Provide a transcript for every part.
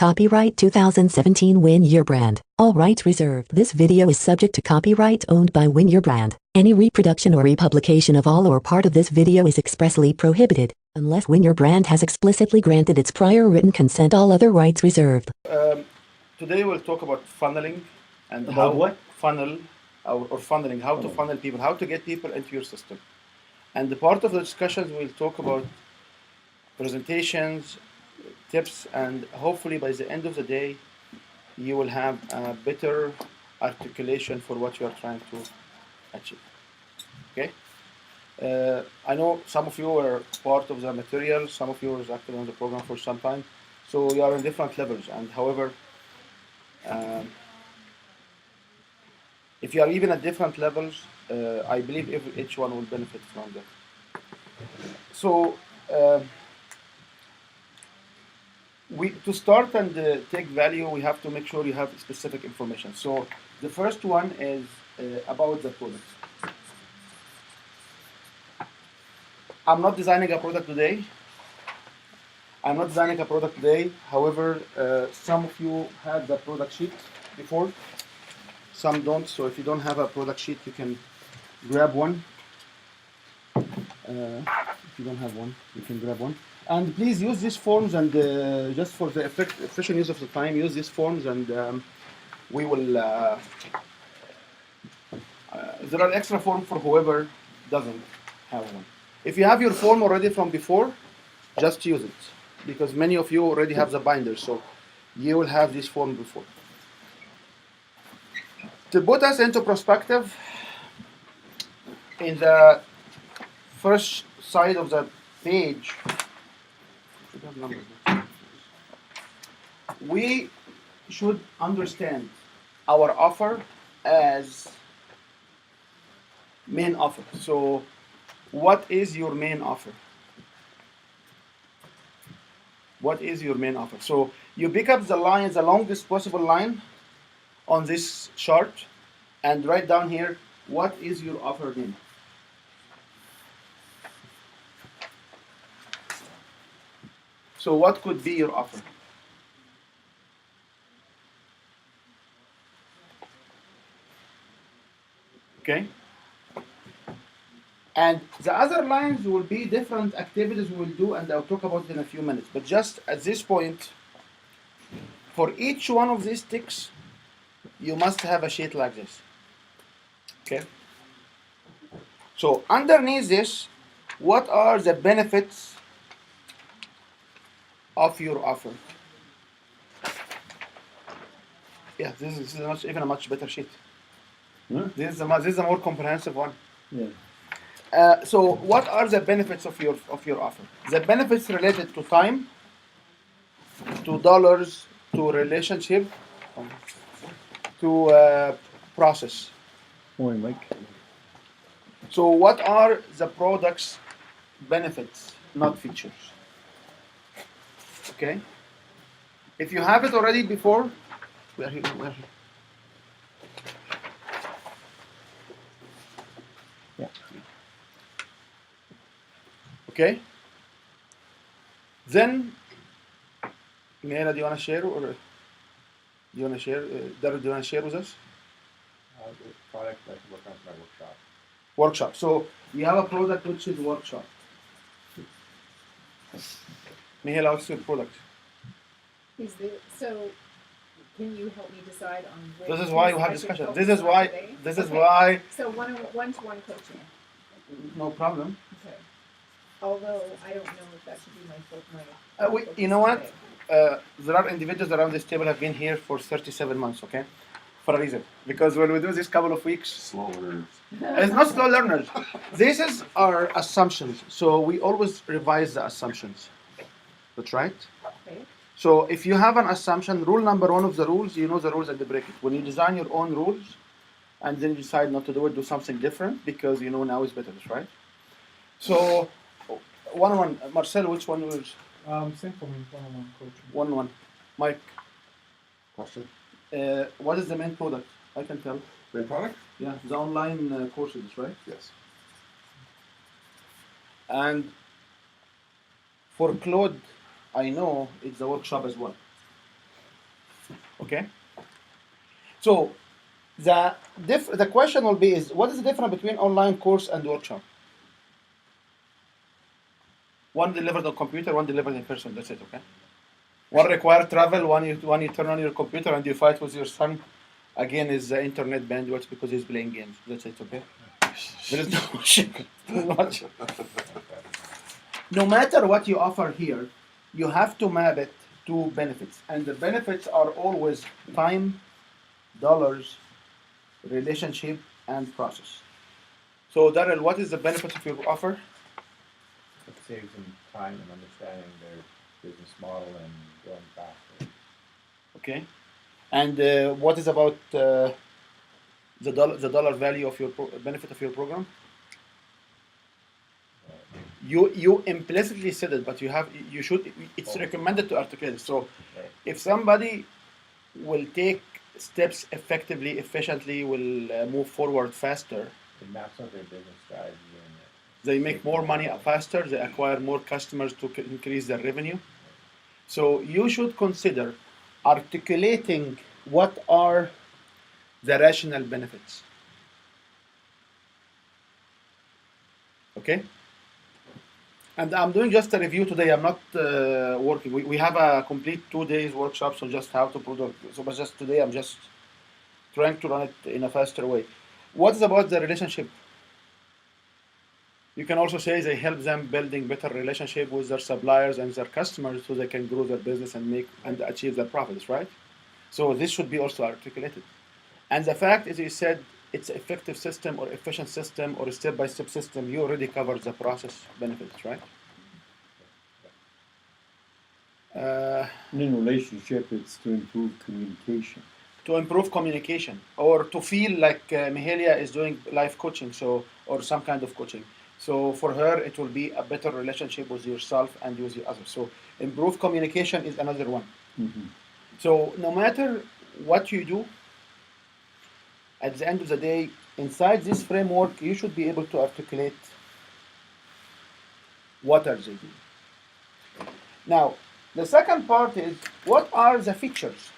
Copyright 2017 Win Your Brand. All rights reserved. This video is subject to copyright owned by Win Your Brand. Any reproduction or republication of all or part of this video is expressly prohibited, unless Win Your Brand has explicitly granted its prior written consent. All other rights reserved. Today we'll talk about funneling and About what? Funnel or funneling, how to funnel people, how to get people into your system. And the part of the discussions we'll talk about presentations, tips, and hopefully by the end of the day you will have a better articulation for what you are trying to achieve. Okay? I know some of you are part of the material, some of you are active on the program for some time, so you are in different levels. And however, if you are even at different levels, I believe each one will benefit from that. So, to start and take value, we have to make sure you have specific information. So the first one is about the product. I'm not designing a product today. However, some of you had the product sheet before. Some don't. So if you don't have a product sheet, you can grab one. If you don't have one, you can grab one. And please use these forms, and just for the efficient use of the time, use these forms, and we will. There are extra forms for whoever doesn't have one. If you have your form already from before, just use it, because many of you already have the binder, so you will have this form before. To put us into perspective, in the first side of the page, we should understand our offer as main offer. So what is your main offer? What is your main offer? So you pick up the line, the longest possible line on this chart, and write down here, what is your offer name? So what could be your offer? Okay? And the other lines will be different activities we will do, and I'll talk about it in a few minutes. But just at this point, for each one of these ticks, you must have a sheet like this. Okay? So underneath this, what are the benefits of your offer? Yeah, this is even a much better sheet. Huh? This is a more comprehensive one. Yeah. So what are the benefits of your offer? The benefits related to time, to dollars, to relationship, to process. Morning, Mike. So what are the product's benefits, not features? Okay? If you have it already before, where are you? Yeah. Okay? Then, Mela, do you want to share, or do you want to share? Darryl, do you want to share with us? Product that I work on my workshop. Workshop. So you have a product which is workshop. Mihela, what's your product? So can you help me decide on where? This is why you have discussion. This is why. So one-to-one coaching. No problem. Okay. Although I don't know if that should be my focus. You know what? There are individuals around this table have been here for 37 months, okay? For a reason. Because when we do this couple of weeks, Slow learners. it's not slow learners. This is our assumptions. So we always revise the assumptions. That's right? Okay. So if you have an assumption, rule number one of the rules, you know the rules and you break it. When you design your own rules and then you decide not to do it, do something different because you know now is better, right? So one-on-one, Marcel, which one was? Same for me, one-on-one coaching. One-on-one. Mike, Question? what is the main product? I can tell. Main product? Yeah, the online courses, right? Yes. And for Claude, I know it's the workshop as well. Okay. So the question will be is what is the difference between online course and workshop? One delivered on computer, one delivered in person. That's it. Okay. One require travel. One you turn on your computer and you fight with your son. Again, is the internet bandwidth because he's playing games. That's it. Okay. There is no much. No matter what you offer here, you have to map it to benefits, and the benefits are always time, dollars, relationship, and process. So, Daryl, what is the benefit of your offer? It saves them time and understanding their business model and going faster. Okay. And what is about the dollar value of your benefit of your program? You implicitly said it, but you should. It's recommended to articulate. So, Right. if somebody will take steps effectively, efficiently, will move forward faster, It maps out their business strategy and they make more money faster, they acquire more customers to increase their revenue. So you should consider articulating what are the rational benefits. Okay? And I'm doing just a review today. I'm not working. We have a complete 2 days workshop, so just how to produce. So, but just today, I'm just trying to run it in a faster way. What is about the relationship? You can also say they help them building better relationship with their suppliers and their customers, so they can grow their business and make and achieve their profits, right? So this should be also articulated. And the fact is, you said it's an effective system or efficient system or a step-by-step system. You already covered the process benefits, right? And in relationship, it's to improve communication. To improve communication or to feel like Mihalia is doing life coaching, so or some kind of coaching. So for her, it will be a better relationship with yourself and with the others. So improve communication is another one. Mm-hmm. So no matter what you do, at the end of the day, inside this framework, you should be able to articulate what are they doing. Now, the second part is what are the features?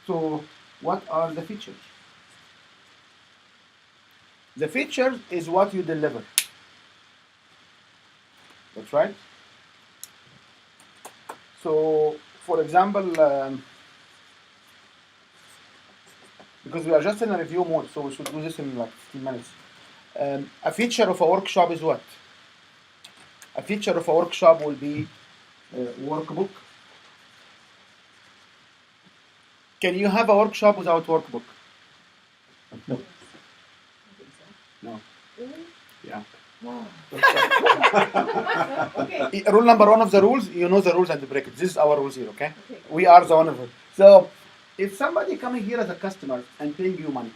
So what are the features? The features is what you deliver. That's right. So, for example, because we are just in a review mode, so we should do this in like 15 minutes. A feature of a workshop is what? A feature of a workshop will be a workbook. Can you have a workshop without workbook? No. No. Really? Yeah. Wow. Okay. Okay. Rule number one of the rules, you know the rules and you break it. This is our rules here, okay? Okay. We are the one of it. So, if somebody coming here as a customer and paying you money,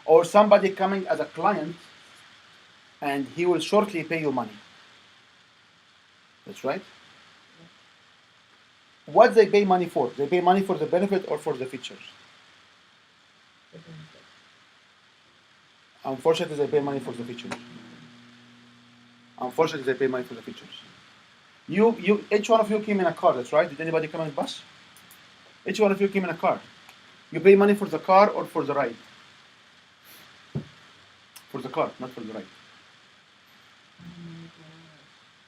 or somebody coming as a client and he will shortly pay you money, that's right? What they pay money for? They pay money for the benefit or for the features? Unfortunately, they pay money for the features. Unfortunately, they pay money for the features. Each one of you came in a car, that's right? Did anybody come in a bus? Each one of you came in a car. You pay money for the car or for the ride? For the car, not for the ride.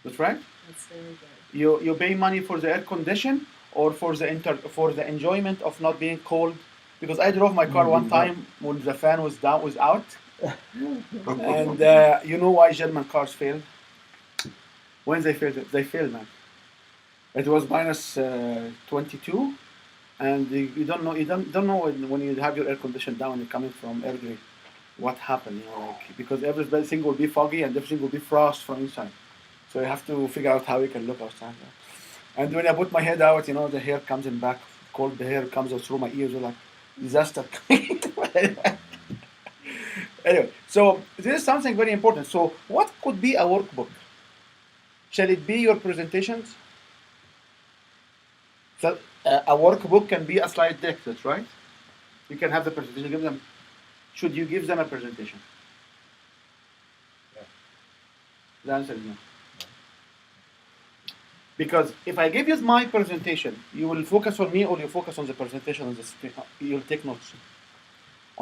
That's right? That's very good. You pay money for the air condition or for the enjoyment of not being cold. Because I drove my car one time when the fan was out. And you know why German cars failed? When they failed, man. It was minus 22, and you don't know when you have your air condition down, you're coming from Airdrie, what happened, like because everything will be foggy and everything will be frost from inside. So you have to figure out how you can look outside. And when I put my head out, the hair comes in back, cold the hair comes out through my ears, like disaster. Anyway, so this is something very important. So what could be a workbook? Shall it be your presentations? So a workbook can be a slide deck, that's right? You can have the presentation. Should you give them a presentation? Yeah. The answer is no. Because if I give you my presentation, you will focus on me or you focus on the presentation on the screen. You'll take notes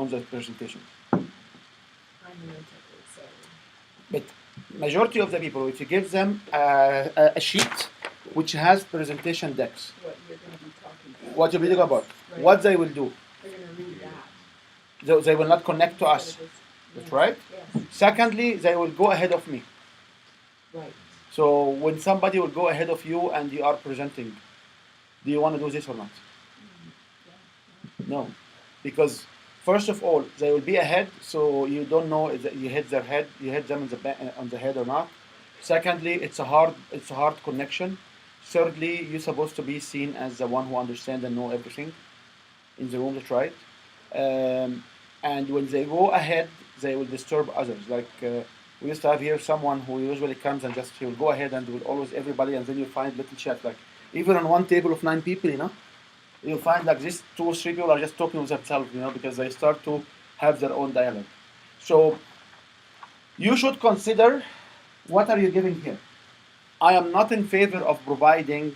on the presentation. I'm no taker, so. But majority of the people, if you give them a sheet which has presentation decks, What you're gonna be talking about. what you're reading about, Right. what they will do, They're gonna read that. they will not connect to us. Instead of just- That's yes, right. Yes, Secondly, they will go ahead of me. right. So when somebody will go ahead of you and you are presenting, do you want to do this or not? No, because first of all, they will be ahead, so you don't know if you hit their head, you hit them on the head or not. Secondly, it's a hard connection. Thirdly, you're supposed to be seen as the one who understands and know everything in the room. That's right. And when they go ahead, they will disturb others. Like we used to have here someone who usually comes and just he will go ahead and will always everybody, and then you find little chat like even on one table of 9 people, you'll find like these 2 or 3 people are just talking with themselves, because they start to have their own dialogue. So you should consider what are you giving here. I am not in favor of providing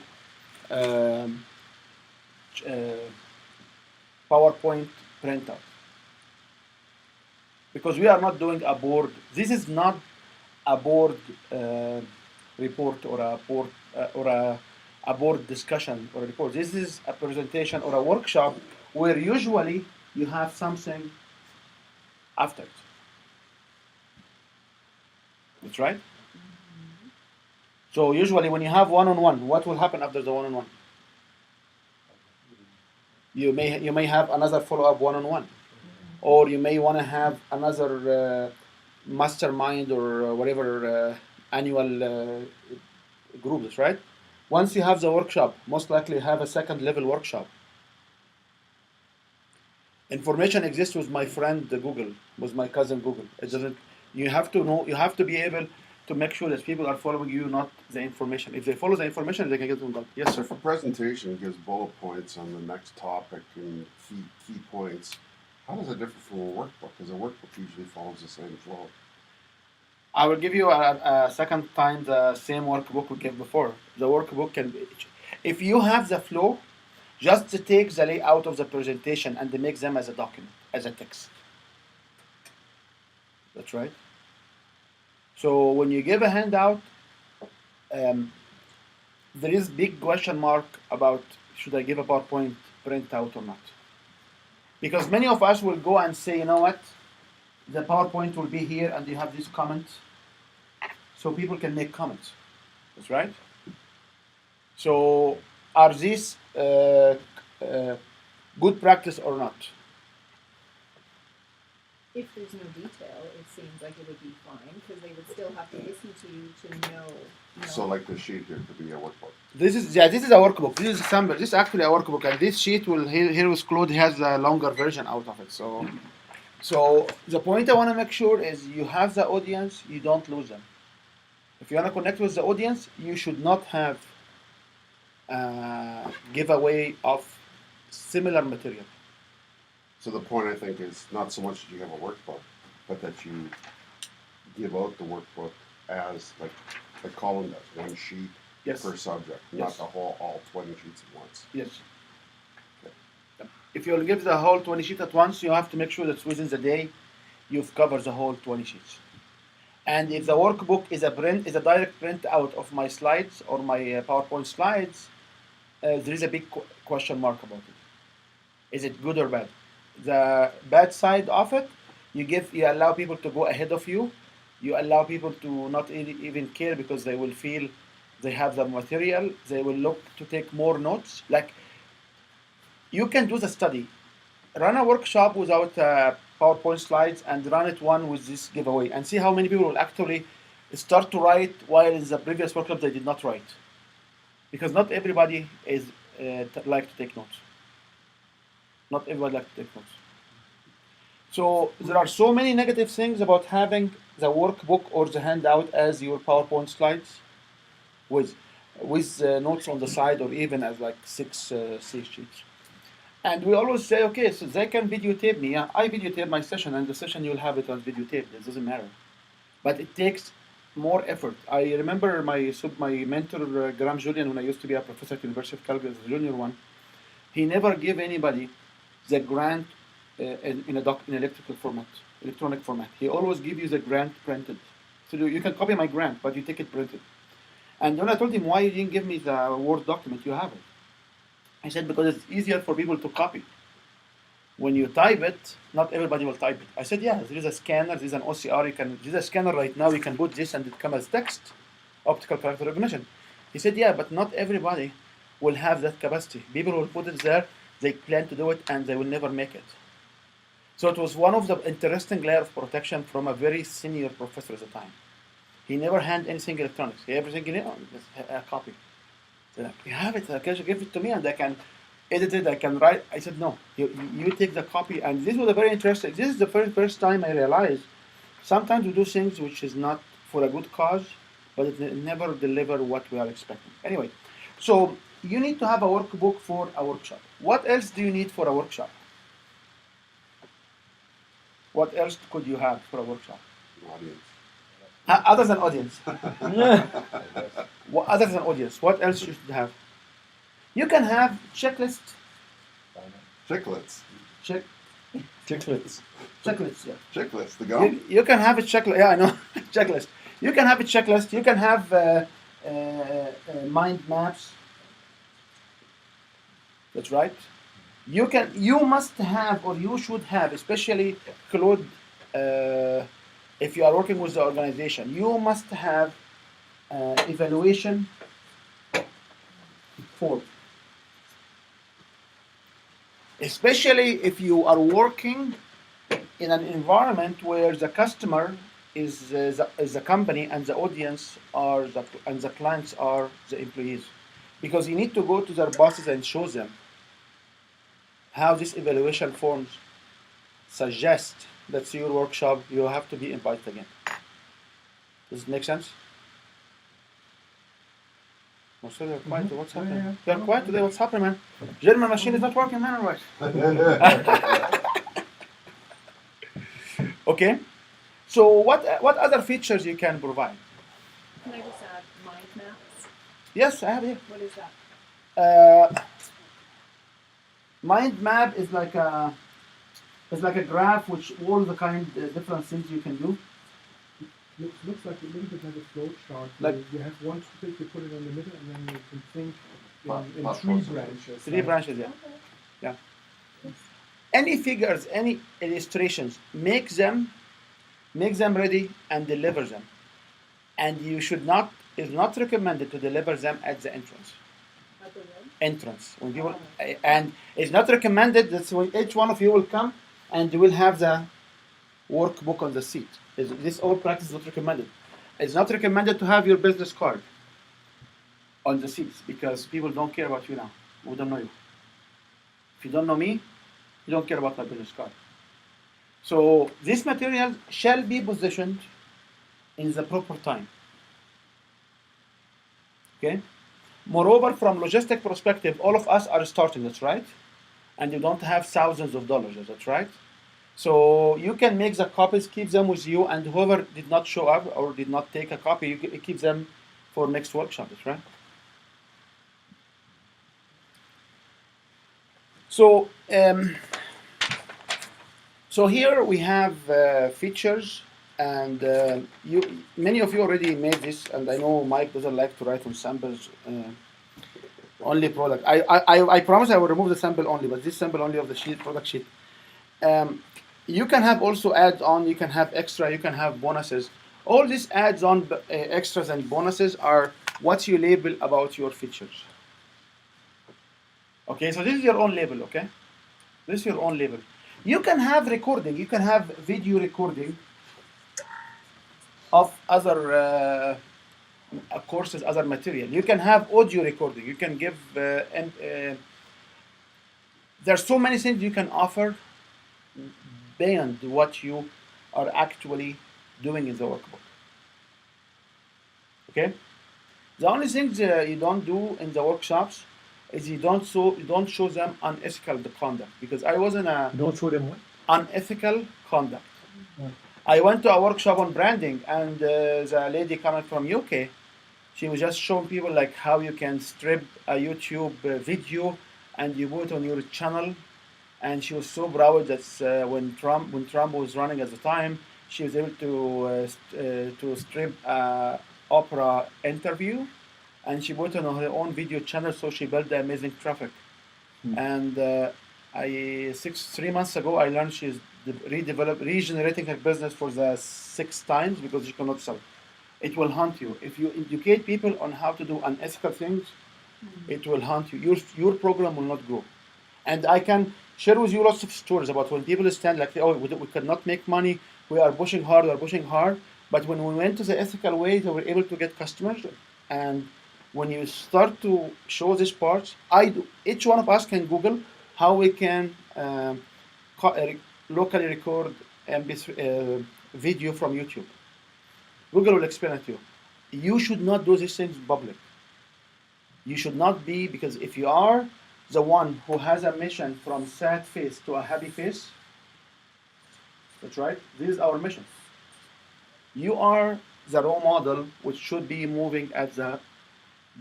PowerPoint printout because we are not doing a board. This is not a board report or a board discussion or a report. This is a presentation or a workshop where usually you have something after it. That's right. So usually when you have one-on-one, what will happen after the one-on-one? You may have another follow-up one-on-one, or you may want to have another mastermind or whatever annual groups, right? Once you have the workshop, most likely have a second level workshop. Information exists with my friend Google, with my cousin Google. It doesn't. You have to know. You have to be able to make sure that people are following you, not the information. If they follow the information, they can get them done. Yes, So sir. if a presentation gives bullet points on the next topic and key points, how does it differ from a workbook? Because a workbook usually follows the same flow. I will give you a second time the same workbook we gave before. The workbook can be, if you have the flow, just to take the layout of the presentation and make them as a document, as a text. That's right. So when you give a handout, there is big question mark about should I give a PowerPoint printout or not? Because many of us will go and say, you know what, the PowerPoint will be here and you have these comments, so people can make comments. That's right. So are these good practice or not? If there's no detail, it seems like it would be fine, because they would still have to listen to you to know. So like the sheet here could be a workbook. This is a workbook. This is a sample. This is actually a workbook, and this sheet will here with Claude has a longer version out of it. So the point I want to make sure is you have the audience, you don't lose them. If you want to connect with the audience, you should not have giveaway of similar material. So the point I think is not so much that you have a workbook, but that you give out the workbook as like Colin does, one sheet Yes. per subject, Yes. not the whole all 20 sheets at once. Yes. If you'll give the whole 20 sheets at once, you have to make sure that within the day you've covered the whole 20 sheets. And if the workbook is a direct print out of my slides or my PowerPoint slides, there is a big question mark about it. Is it good or bad? The bad side of it, you allow people to go ahead of you. You allow people to not even care because they will feel they have the material. They will look to take more notes. Like you can do the study, run a workshop without PowerPoint slides and run it one with this giveaway and see how many people will actually start to write while in the previous workshop they did not write. Because not everybody is like to take notes. Not everybody likes to take notes. So there are so many negative things about having the workbook or the handout as your PowerPoint slides with notes on the side or even as like 6 C sheets. And we always say, okay, so they can videotape me. Yeah, I videotape my session, and the session you'll have it on videotape. It doesn't matter. But it takes more effort. I remember my mentor Graham Julian, when I used to be a professor at University of Calgary as a junior one. He never gave anybody the grant in electronic format. He always give you the grant printed. So you can copy my grant, but you take it printed. And when I told him, why you didn't give me the Word document, you have it. He said, because it's easier for people to copy. When you type it, not everybody will type it. I said, yeah, there is a scanner, there is an OCR, there's a scanner right now, you can put this and it comes as text, optical character recognition. He said, yeah, but not everybody will have that capacity. People will put it there, they plan to do it, and they will never make it. So it was one of the interesting layer of protection from a very senior professor at the time. He never handed anything electronics. Everything in it, a copy. They're like, you have it, okay, give it to me and I can edit it, I can write. I said, no, you take the copy. And this was a very interesting, this is the first time I realized sometimes we do things which is not for a good cause, but it never deliver what we are expecting. Anyway, so you need to have a workbook for a workshop. What else do you need for a workshop? What else could you have for a workshop? Audience. Other than audience. Other than audience, what else you should have? You can have checklist. Chicklets. Chicklets. Checklists, yeah. Chicklets, the gum? You can have a checklist. Yeah, I know. Checklist. You can have a checklist. You can have mind maps. That's right. You must have, or you should have, especially Claude, if you are working with the organization, you must have evaluation form. Especially if you are working in an environment where the customer is the company and the audience and the clients are the employees, because you need to go to their bosses and show them how this evaluation forms suggest that your workshop you have to be invited again. Does it make sense? Marcel, you're quiet. What's happening? You're quiet today. What's happening, man? German machine is not working, man, or what? Okay. So what other features you can provide? Can I just add mind maps? Yes, I have here. What is that? Mind map is like a graph which all the different things you can do. Looks like a little bit like a flow chart. Like- You have one topic, you put it in the middle, and then you can think in Thought three process. branches. Three branches, yeah. Okay. Any figures, any illustrations, make them ready and deliver them. And you should not, it's not recommended to deliver them at the entrance. At the room? Entrance. When people, and it's not recommended that when each one of you will come and you will have the workbook on the seat. This all practice is not recommended. It's not recommended to have your business card on the seats because people don't care about you now. We don't know you. If you don't know me, you don't care about my business card. So this material shall be positioned in the proper time. Okay? Moreover, from logistic perspective, all of us are starting, that's right? And you don't have thousands of dollars, that's right? So you can make the copies, keep them with you, and whoever did not show up or did not take a copy, you keep them for next workshop, that's right? So, so here we have features, and many of you already made this, and I know Mike doesn't like to write on samples. Only product. I promise I will remove the sample only, but this sample only of the sheet, product sheet. You can have also add-on, you can have extra, you can have bonuses. All these adds-on, extras and bonuses are what you label about your features. Okay, so this is your own label, okay? This is your own label. You can have recording, you can have video recording of other courses, other material. You can have audio recording, you can give, there's so many things you can offer beyond what you are actually doing in the workbook. Okay? The only things you don't do in the workshops is you don't show them unethical conduct, because I was in a Don't show them what? unethical conduct. I went to a workshop on branding, and the lady coming from UK, she was just showing people like how you can strip a YouTube video and you put it on your channel. And she was so proud that when Trump was running at the time, she was able to strip Oprah interview, and she put it on her own video channel. So she built the amazing traffic. And I 3 months ago, I learned she's regenerating her business for the 6 times because she cannot sell. It will haunt you if you educate people on how to do unethical things. It will haunt you. Your program will not grow. And I can share with you lots of stories about when people stand like, oh, we cannot make money. We are pushing hard. We are pushing hard. But when we went to the ethical way, they were able to get customers. And when you start to show these parts, each one of us can Google how we can locally record MP3 video from YouTube. Google will explain it to you. You should not do these things in public. You should not be, because if you are the one who has a mission from sad face to a happy face, that's right, this is our mission. You are the role model which should be moving at the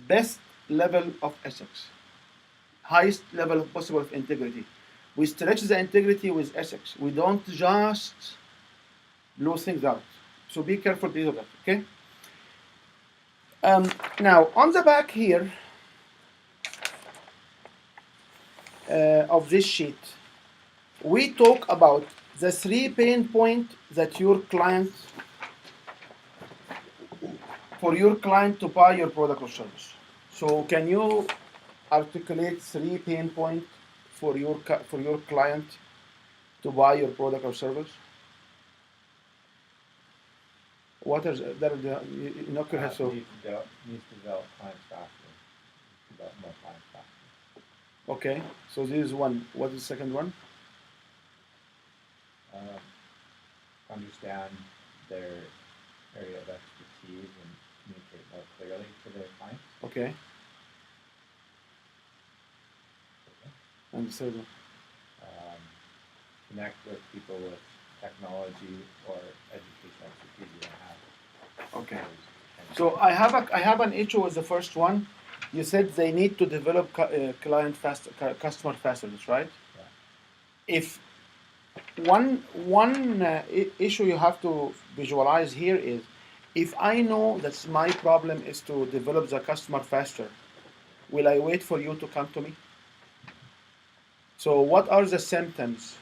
best level of ethics, highest level possible of integrity. We stretch the integrity with ethics. We don't just blow things out. So be careful with that, okay? Now, on the back here of this sheet, we talk about the 3 pain points that for your client to buy your product or service. So can you articulate 3 pain points for your client to buy your product or service? What is that? You know, so Needs to develop clients faster. Develop more clients faster. okay. So this is one. What is the second one? Understand their area of expertise and communicate more clearly to their clients. Okay. And the third one. Connect with people with technology or educational expertise you don't have. Okay. So I have an issue with the first one. You said they need to develop customer faster. That's right. Yeah. If one issue you have to visualize here is, if I know that my problem is to develop the customer faster, will I wait for you to come to me? So what are the symptoms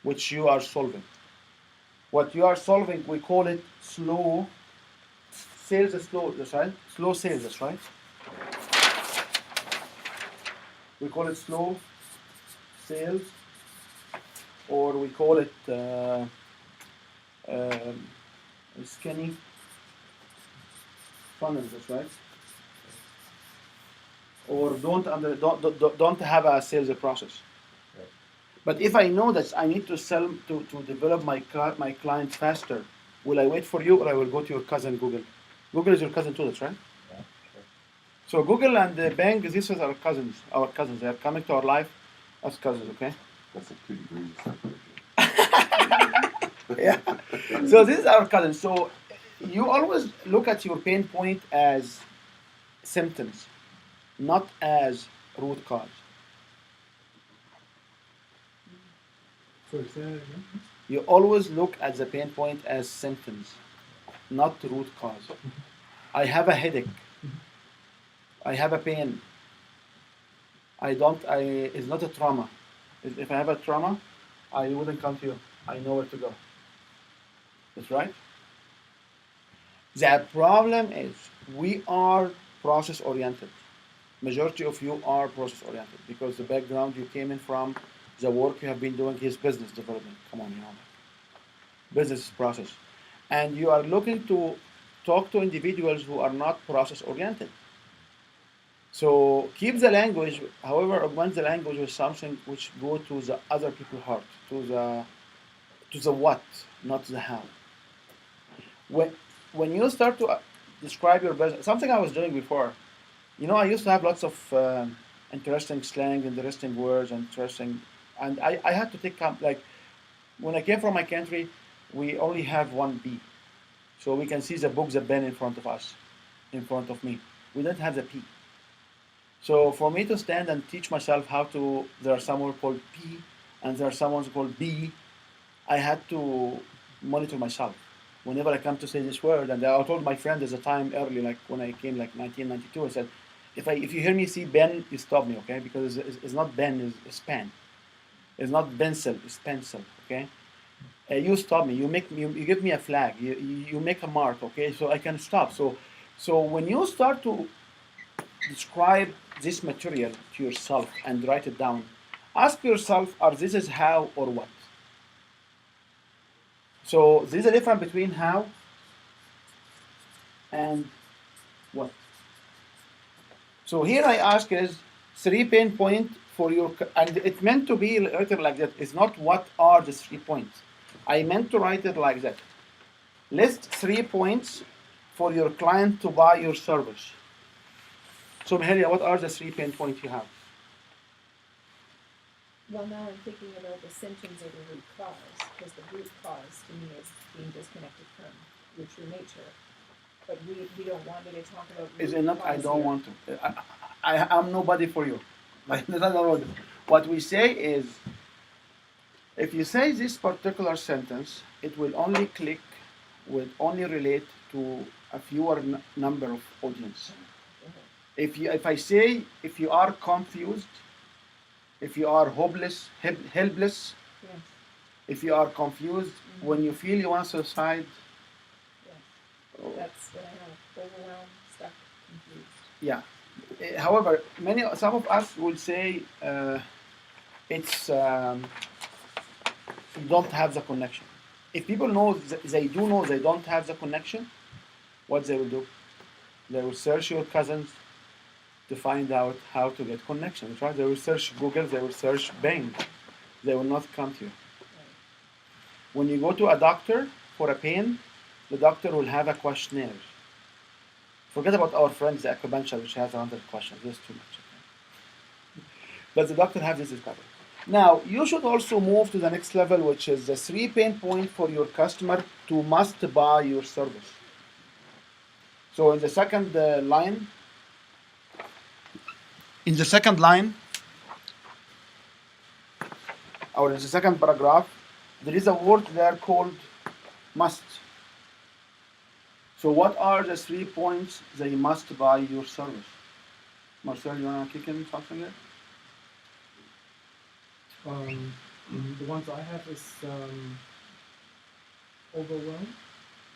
which you are solving? What you are solving, we call it slow sales. That's right. Slow sales. That's right. We call it slow sales, or we call it skinny funnels. That's right. Or don't have a sales process. Right. But if I know that I need to sell to develop my client faster, will I wait for you, or I will go to your cousin Google? Google is your cousin too, that's right? Yeah, sure. So Google and Bing, these are our cousins. Our cousins. They are coming to our life as cousins. Okay. That's a 2 degrees separation. Yeah. So this is our cousin. So you always look at your pain point as symptoms, not as root cause. So say that again. You always look at the pain point as symptoms, not the root cause. I have a headache. I have a pain. It's not a trauma. If I have a trauma, I wouldn't come to you. I know where to go. That's right. The problem is we are process oriented. Majority of you are process oriented because the background you came in from, the work you have been doing is business development. Come on, you know that. Business is process. And you are looking to talk to individuals who are not process oriented. So keep the language, however, augment the language with something which go to the other people's heart, to the what, not the how. When you start to describe your business, something I was doing before, I used to have lots of interesting slang, interesting words, and I had to take like when I came from my country, we only have one B. So we can see the book, the pen in front of us, in front of me. We don't have the P. So for me to stand and teach myself how to, there are someone called P and there are someone called B, I had to monitor myself. Whenever I come to say this word, and I told my friend at the time early, like when I came, like 1992, I said, if you hear me see Ben, you stop me, okay? Because it's not Ben, it's pen. It's not pencil, it's pencil, okay? You stop me. You give me a flag. You make a mark, okay? So I can stop. So when you start to describe this material to yourself and write it down, ask yourself, are this is how or what? So there's a difference between how and what. So here I ask is 3 point for your, and it meant to be written like that. It's not what are the 3 points. I meant to write it like that. List 3 points for your client to buy your service. So Mahalia, what are the 3 pain points you have? Well, now I'm thinking about the symptoms or the root cause, because the root cause to me is being disconnected from your true nature. But we don't want me to talk about root Is it not? I cause don't here. want to. I'm nobody for you. Like, what we say is, if you say this particular sentence, it will only click, will only relate to a fewer number of audience. If I say, if you are confused, if you are hopeless, helpless, Yes, if you are confused, when you feel you want to suicide, yes. That's what I have. Overwhelmed, stuck, confused. yeah. However, some of us will say it's you don't have the connection. If people know they do know they don't have the connection, what they will do? They will search your cousins to find out how to get connections, right? They will search Google, they will search Bing. They will not come to you. Right. When you go to a doctor for a pain, the doctor will have a questionnaire. Forget about our friends, the acupuncture, which has 100 questions. There's too much. Okay? But the doctor has this covered. Now, you should also move to the next level, which is the 3 pain point for your customer to must buy your service. So in the second line, or in the second paragraph, there is a word there called must. So what are the 3 points they must buy your service? Marcel, you wanna kick in something there? The ones I have is overwhelm,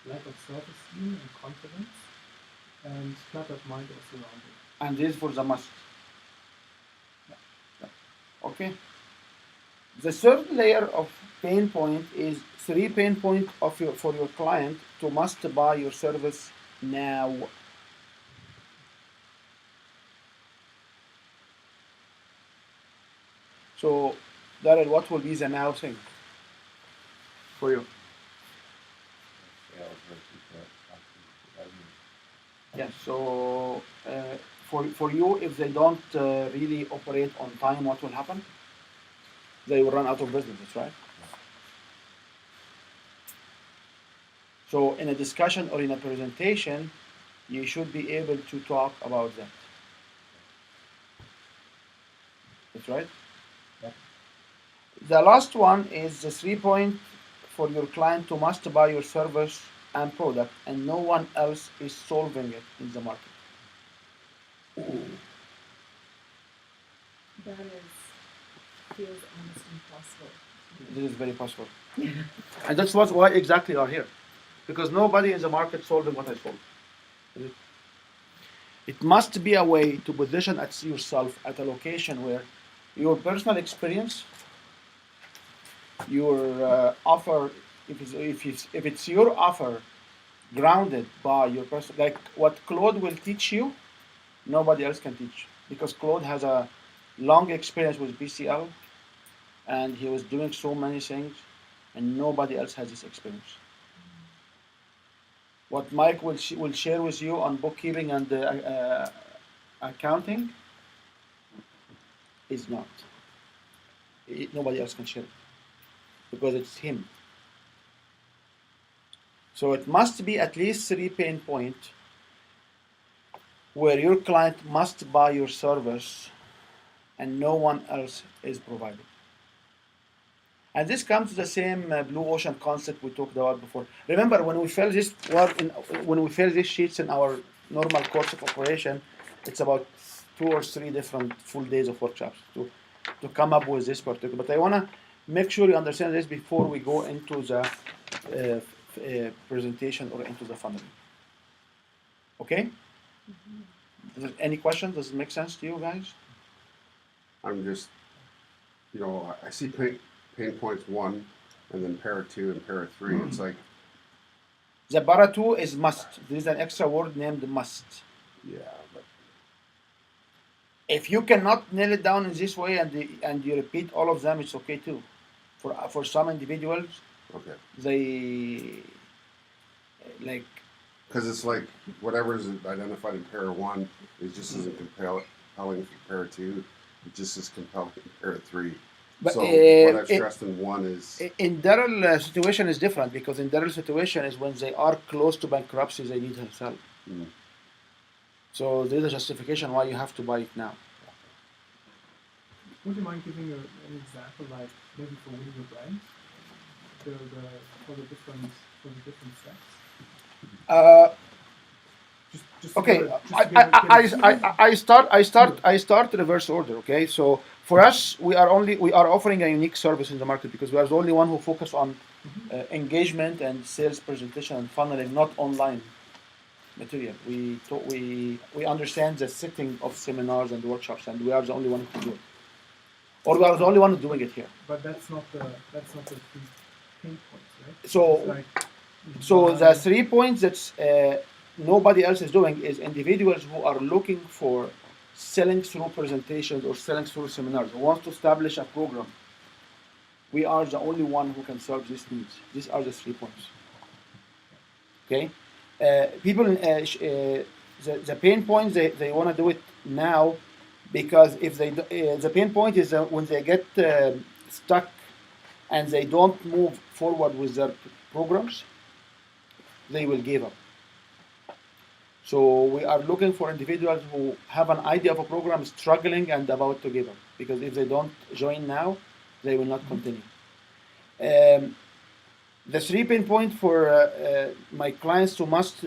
lack of self-esteem and confidence, and cluttered mind or surrounding. And this for the must. Okay. The third layer of pain point is 3 pain point for your client to must buy your service now. So, Daryl, what will be the now thing for you? Sales versus revenue. Yes. So, for you, if they don't really operate on time, what will happen? They will run out of business, right? So, in a discussion or in a presentation, you should be able to talk about that. That's right. Yeah. The last one is the 3 point for your client to must buy your service and product, and no one else is solving it in the market. That feels almost impossible. This is very possible. And that's why exactly are here. Because nobody in the market solving what I solve. It must be a way to position yourself at a location where your personal experience, your offer, if it's your offer grounded by your person, like what Claude will teach you, nobody else can teach. Because Claude has a long experience with BCL and he was doing so many things and nobody else has this experience. What Mike will share with you on bookkeeping and accounting is not. Nobody else can share it because it's him. So it must be at least 3 pain points where your client must buy your service and no one else is providing. And this comes to the same blue ocean concept we talked about before. Remember, when we fill this when we fill these sheets in our normal course of operation, it's about 2 or 3 different full days of workshops to come up with this particular. But I want to make sure you understand this before we go into the presentation or into the funnel. Okay? Any questions? Does it make sense to you guys? I'm just, I see pain points 1, and then para 2 and para 3. It's like, The para 2 is must. There is an extra word named must. yeah, but If you cannot nail it down in this way and you repeat all of them, it's okay too. For some individuals, okay. they like Because it's like whatever is identified in para 1 is just as compelling for para 2. It's just as compelling in para 3. But, So what I've it- stressed in 1 is in Daryl situation is different because in Daryl situation is when they are close to bankruptcy, they need help. Mm. So there's a justification why you have to buy it now. Would you mind giving an example, like maybe for Win Your Brand, for the different steps? Just Okay, get I start reverse order. Okay, so for us, we are offering a unique service in the market because we are the only one who focus on engagement and sales presentation and funneling, not online material. We understand the setting of seminars and workshops, and we are the only one who do it, or we are the only one doing it here. But that's not the three pain points, right? So It's like, So the 3 points that nobody else is doing is individuals who are looking for selling through presentations or selling through seminars, who want to establish a program. We are the only one who can serve these needs. These are the 3 points. Okay, people, the pain points they want to do it now because if they the pain point is when they get stuck and they don't move forward with their programs, they will give up. So we are looking for individuals who have an idea of a program, struggling and about to give up. Because if they don't join now, they will not continue. The 3 pain point for my clients who must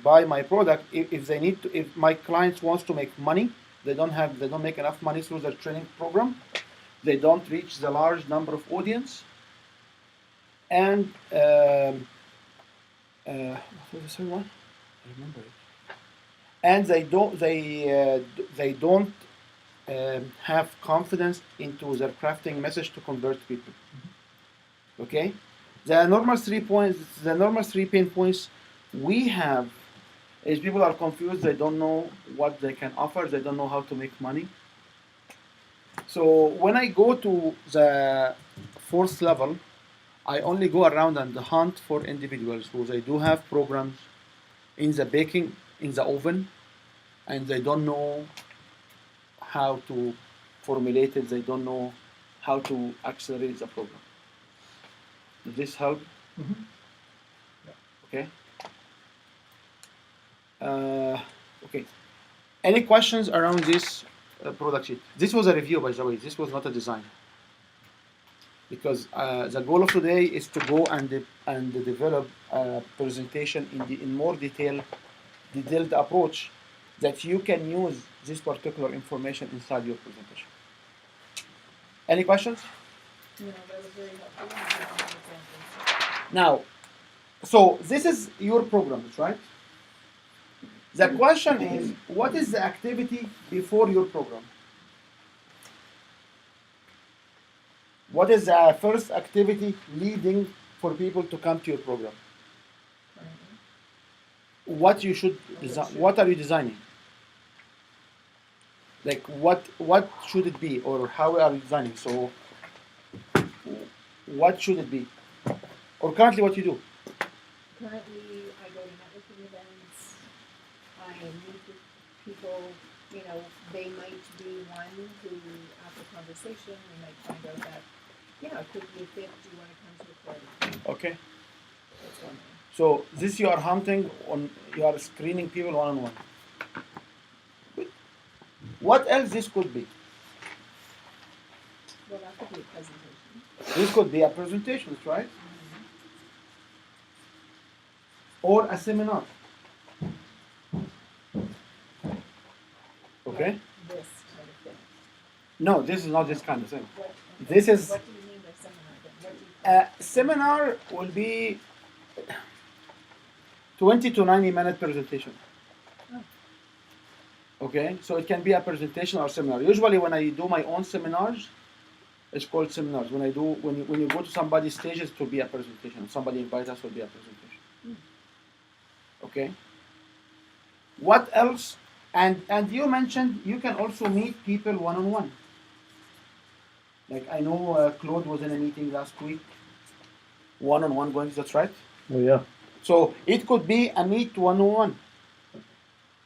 buy my product, if my clients wants to make money, they don't make enough money through their training program, they don't reach the large number of audience, and what was the second one? I remember it. And they don't have confidence into their crafting message to convert people. Okay, the normal 3 points, the normal 3 pain points we have is people are confused. They don't know what they can offer. They don't know how to make money. So when I go to the 4th level, I only go around and hunt for individuals who they do have programs in the baking, in the oven, and they don't know how to formulate it. They don't know how to accelerate the program. Does this help? Mhm. Okay. Okay. Any questions around this product sheet? This was a review, by the way. This was not a design. Because the goal of today is to go and develop a presentation in more detailed approach that you can use this particular information inside your presentation. Any questions? No, that was very helpful. And giving examples. Now, so this is your program, right? The question is, what is the activity before your program? What is the first activity leading for people to come to your program? What you should design? What are you designing? Like what should it be, or how are you designing? So what should it be? Or currently what you do? Currently, I go to networking events. I meet with people. You know, they might be one who, after conversation, we might find out that, it could be a fit. Do you want to come to a party? Okay. That's one thing. So this you are hunting on, you are screening people one-on-one. What else this could be? Well, that could be a presentation. This could be a presentation, right? Or a seminar. Okay? Like this kind of thing. No, this is not this kind of thing. What, This is what do you mean by seminar then? What do you a seminar will be 20 to 90-minute presentation. Oh. Okay, so it can be a presentation or seminar. Usually, when I do my own seminars, it's called seminars. When you go to somebody's stages, it will be a presentation. If somebody invites us, it will be a presentation. Okay. What else? And you mentioned you can also meet people one-on-one. Like I know Claude was in a meeting last week, one-on-one going. That's right. Oh yeah. So it could be a meet one-on-one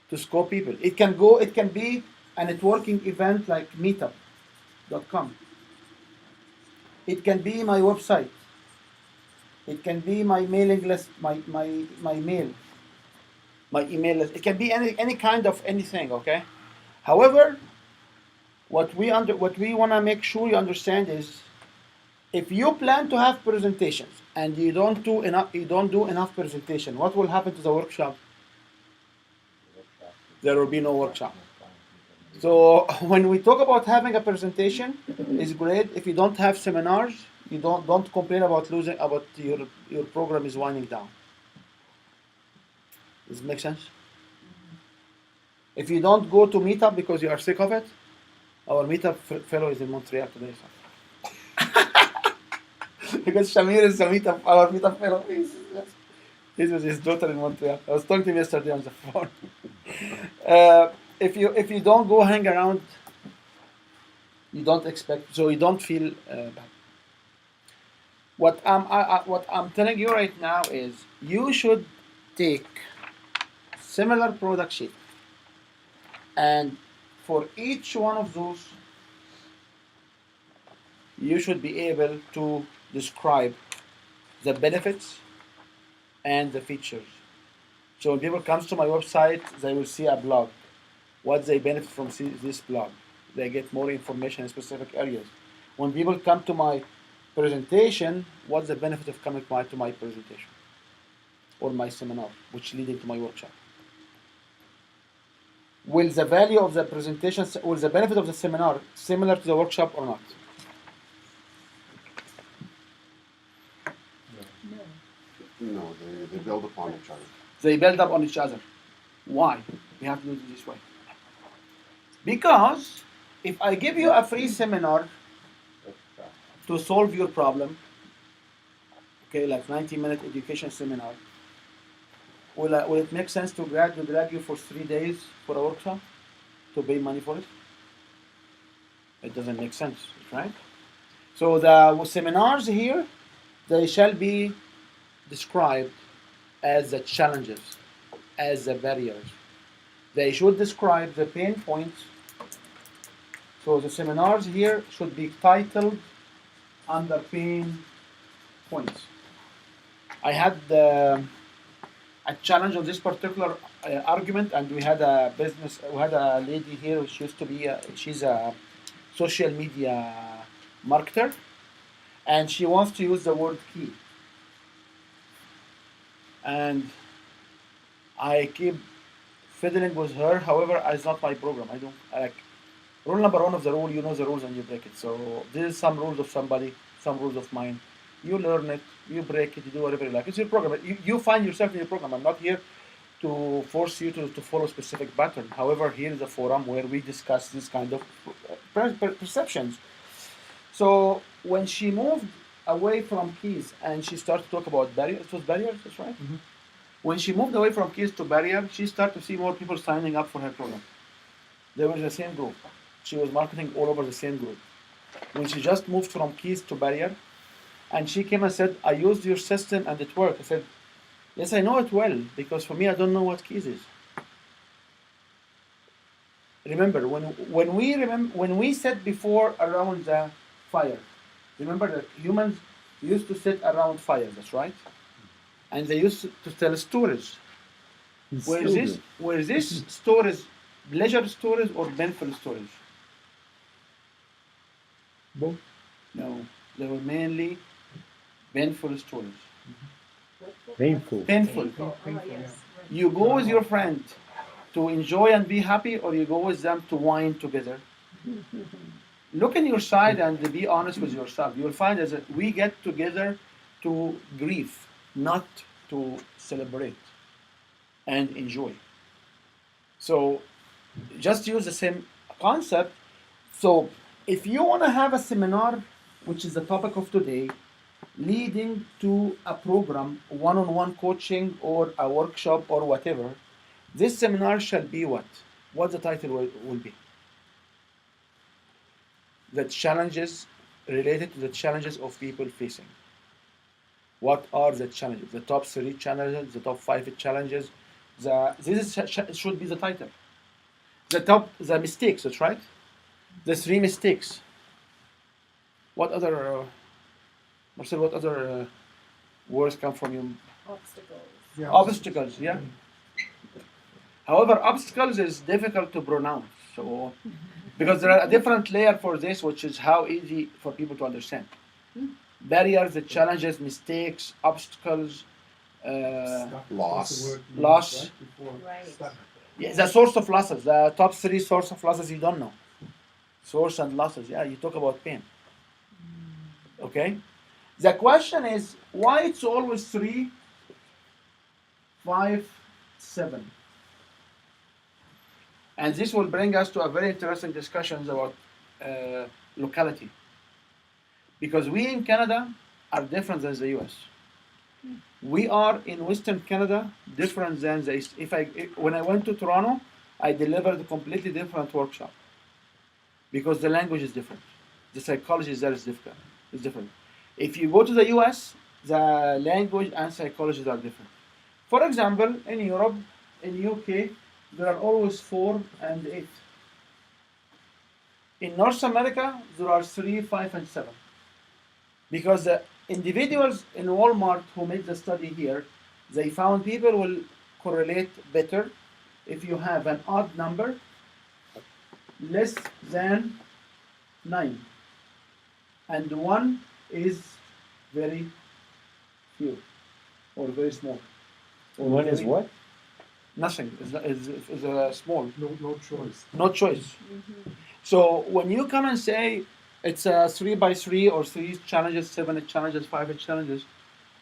to score people. It can be a networking event like meetup.com. It can be my website. It can be my mailing list, my mail, my email list. It can be any kind of anything, okay? However, what we want to make sure you understand is if you plan to have presentations and you don't do enough presentation, what will happen to the workshop? There will be no workshop. So when we talk about having a presentation, it's great. If you don't have seminars, you don't complain about your program is winding down. Does it make sense? If you don't go to meetup because you are sick of it, our meetup fellow is in Montreal today. So. Because Shamir is our meetup fellow. He's with his daughter in Montreal. I was talking to him yesterday on the phone. If you don't go hang around, you don't expect, so you don't feel bad. What I'm telling you right now is you should take similar product sheet, and for each one of those, you should be able to describe the benefits and the features. So when people comes to my website, they will see a blog. What they benefit from this blog. They get more information in specific areas. When people come to my presentation, what's the benefit of coming to my presentation or my seminar, which leading to my workshop? Will the value of the presentation, will the benefit of the seminar similar to the workshop or not? No. No, they build upon each other. They build up on each other. Why? We have to do it this way. Because if I give you a free seminar to solve your problem, okay, like 90-minute education seminar, will it make sense to drag you for 3 days for a workshop to pay money for it? It doesn't make sense, right? So the seminars here, they shall be described as the challenges, as the barriers. They should describe the pain points. So the seminars here should be titled under pain points. I had a challenge on this particular argument, and we had a lady here. She used to be she's a social media marketer, and she wants to use the word key. And I keep fiddling with her. However, it's not my program. I don't like rule number one of the rule. You know the rules and you break it. So this is some rules of somebody, some rules of mine. You learn it, you break it, you do whatever you like. It's your program. You find yourself in your program. I'm not here to force you to follow a specific pattern. However, here is a forum where we discuss this kind of perceptions. So when she moved away from keys and she started to talk about barriers, it was barriers, that's right? Mm-hmm. When she moved away from keys to barrier, she started to see more people signing up for her program. They were the same group. She was marketing all over the same group. When she just moved from keys to barrier, and she came and said, I used your system and it worked. I said, yes, I know it well, because for me, I don't know what keys is. Remember, when we sat before around the fire, remember that humans used to sit around fire, that's right? and they used to tell stories. He Were still this do. were these stories pleasure stories or painful stories? Both. No, they were mainly painful stories. Painful. Painful. Painful. Painful, Oh, yes. yeah. Right. You go with your friend to enjoy and be happy, or you go with them to whine together. Look in your side and be honest with yourself. You'll find that we get together to grieve, not to celebrate and enjoy. So just use the same concept. So if you want to have a seminar, which is the topic of today, leading to a program, one-on-one coaching or a workshop or whatever, this seminar shall be what? What the title will be? The challenges related to the challenges of people facing. What are the challenges? The top 3 challenges, the top 5 challenges. Should be the title. The mistakes. That's right. The 3 mistakes. What other, Marcel? What other words come from you? Obstacles. Yeah. Obstacles. Yeah. However, obstacles is difficult to pronounce. So, because there are a different layer for this, which is how easy for people to understand. Barriers, the challenges, mistakes, obstacles, Stuck. Loss. That's the word you Loss. used, right? Before. Right. Stuck. yeah, the source of losses, the top 3 source of losses you don't know. Source and losses. Yeah, you talk about pain. Okay. The question is why it's always 3, 5, 7. And this will bring us to a very interesting discussions about locality. Because we in Canada are different than the US. We are in Western Canada different than the East. When I went to Toronto, I delivered a completely different workshop because the language is different. The psychology there is different. It's different. If you go to the US, the language and psychologies are different. For example, in Europe, in UK, there are always 4 and 8. In North America, there are 3, 5, and 7. Because the individuals in Walmart who made the study here, they found people will correlate better if you have an odd number less than 9. And 1 is very few or very small. Or One is very- what? Nothing. Is small. No choice. No choice. So when you come and say it's a 3 by 3 or 3 challenges, 7 challenges, 5 challenges,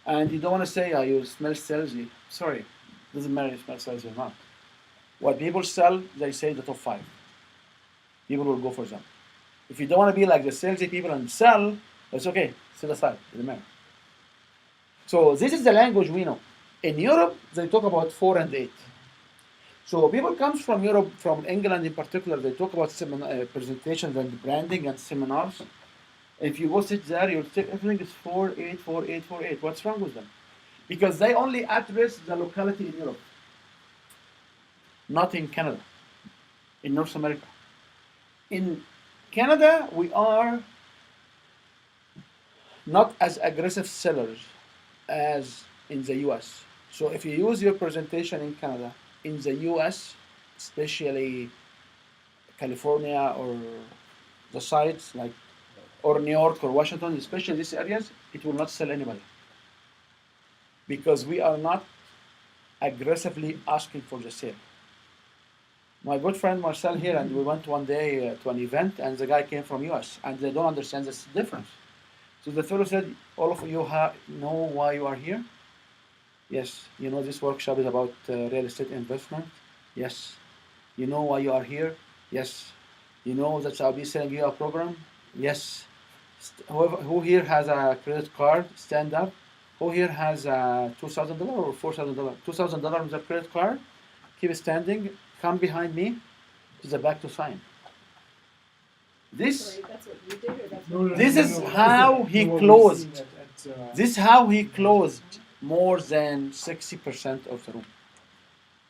and you don't want to say, oh, you smell salesy. Sorry, doesn't matter if you smell salesy or not. What people sell, they say the top 5. People will go for them. If you don't want to be like the salesy people and sell, that's okay. Set aside. Doesn't matter. So this is the language we know. In Europe, they talk about 4 and 8. So people comes from Europe, from England in particular, they talk about presentations and branding and seminars. If you go sit there, you'll see everything is 4, 8, 4, 8, 4, 8. What's wrong with them? Because they only address the locality in Europe, not in Canada, in North America. In Canada, we are not as aggressive sellers as in the US. So if you use your presentation in Canada, in the US, especially California or the sites like or New York or Washington, especially these areas, it will not sell anybody. Because we are not aggressively asking for the sale. My good friend Marcel here, and we went one day to an event, and the guy came from US, and they don't understand this difference. So the fellow said, all of you know why you are here? Yes. You know this workshop is about real estate investment? Yes. You know why you are here? Yes. You know that I'll be selling you a program? Yes. Who here has a credit card? Stand up. Who here has a $2,000 or $4,000? $2,000 with a credit card? Keep standing. Come behind me to the back to sign. This Sorry, that's what you did, or that's No, what no, This no, is no, how no, he what we've closed. seen This is how he closed more than 60% of the room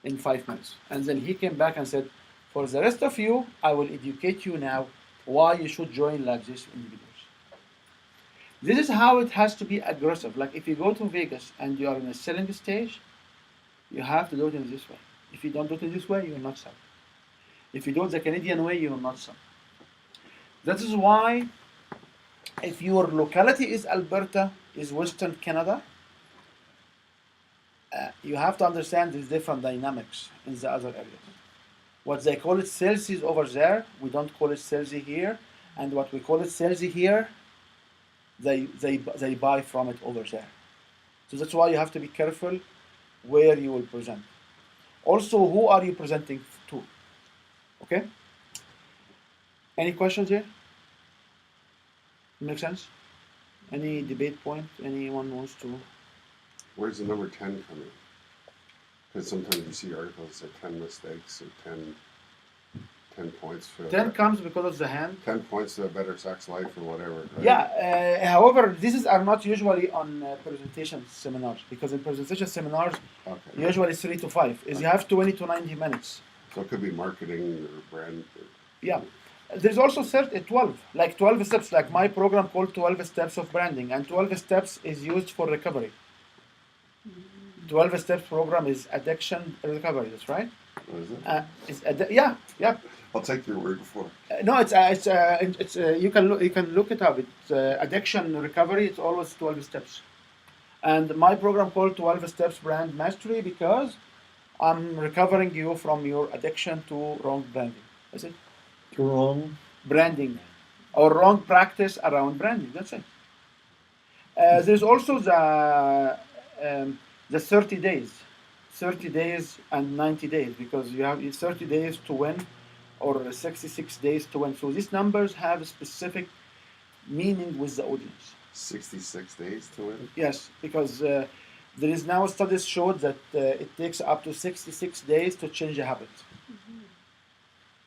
in 5 minutes. And then he came back and said, for the rest of you, I will educate you now why you should join like these individuals. This is how it has to be aggressive. Like if you go to Vegas and you are in a selling stage, you have to do it in this way. If you don't do it in this way, you will not sell. If you do it the Canadian way, you will not sell. That is why if your locality is Alberta, is Western Canada, you have to understand these different dynamics in the other areas. What they call it salesy over there, we don't call it salesy here, and what we call it salesy here, they buy from it over there. So that's why you have to be careful where you will present. Also, who are you presenting to? Okay? Any questions here? Make sense? Any debate point? Anyone wants to? Where's the number 10 come in? Because sometimes you see articles that 10 mistakes or 10 points for 10 comes because of the hand. 10 points to a better sex life or whatever. Right? Yeah, however, these are not usually on presentation seminars, because in presentation seminars, Okay. usually 3 to 5, is you have 20 to 90 minutes. So it could be marketing or brand. Yeah. There's also 12, like 12 steps, like my program called 12 Steps of Branding, and 12 Steps is used for recovery. 12 Steps program is addiction recovery, that's right? What is it? Yeah. I'll take your word for it. No, you can look it up. It's addiction recovery. It's always 12 steps, and my program called 12 Steps Brand Mastery because I'm recovering you from your addiction to wrong branding. That's it. Wrong. Branding, or wrong practice around branding. That's it. There's also the 30 days and 90 days, because you have 30 days to win or 66 days to win. So these numbers have a specific meaning with the audience. 66 days to win? Yes, because there is now studies showed that it takes up to 66 days to change a habit.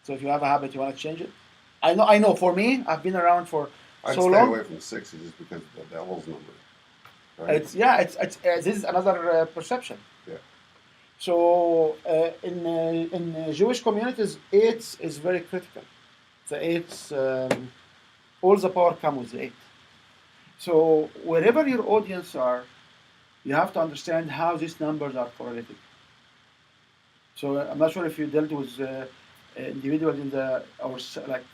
So if you have a habit, you want to change it. I know. For me, I've been around for I'd so stay long. away from 60 just because of the devil's number. Right? It's this is another perception. Yeah. So in Jewish communities, 8 is very critical. The 8, all the power comes with the 8. So wherever your audience are, you have to understand how these numbers are correlated. So I'm not sure if you dealt with individuals in like.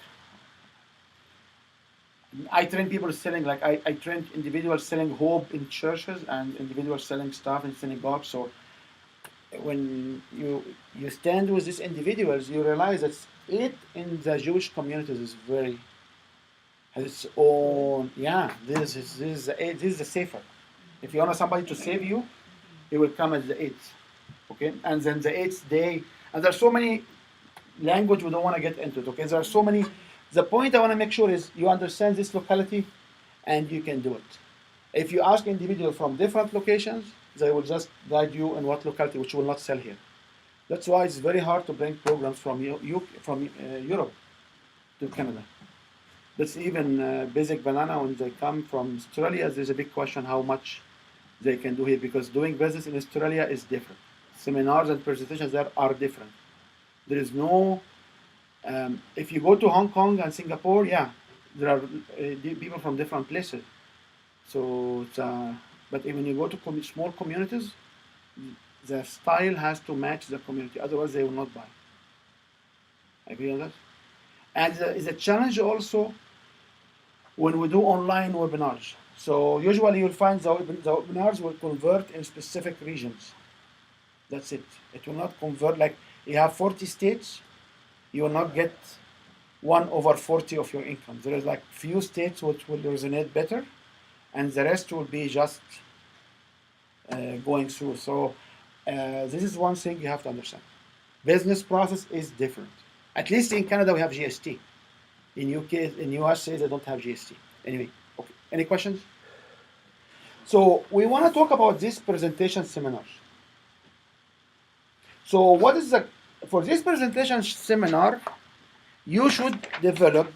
I train people selling, like I train individuals selling hope in churches and individuals selling stuff in synagogues. So when you stand with these individuals, you realize that it in the Jewish communities is very has its own. Yeah, this is the safer. If you want somebody to save you, he will come as the 8th. Okay, and then the 8th day, and there's so many language we don't want to get into it. Okay, there are so many. The point I want to make sure is you understand this locality, and you can do it. If you ask individuals from different locations, they will just guide you in what locality, which will not sell here. That's why it's very hard to bring programs from Europe to Canada. That's even Basic Banana, when they come from Australia, there's a big question how much they can do here, because doing business in Australia is different. Seminars and presentations there are different. There is no, if you go to Hong Kong and Singapore, yeah, there are people from different places. So, but when you go to small communities, the style has to match the community, otherwise they will not buy. Agree on that? And it's a challenge also when we do online webinars. So usually you'll find the webinars will convert in specific regions. That's it. It will not convert, like you have 40 states, you will not get 1/40 of your income. There is like few states which will resonate better, and the rest will be just going through. So this is one thing you have to understand. Business process is different. At least in Canada we have GST. In UK, in USA they don't have GST. Anyway, okay. Any questions? So we want to talk about this presentation seminars. So what is for this presentation seminar, you should develop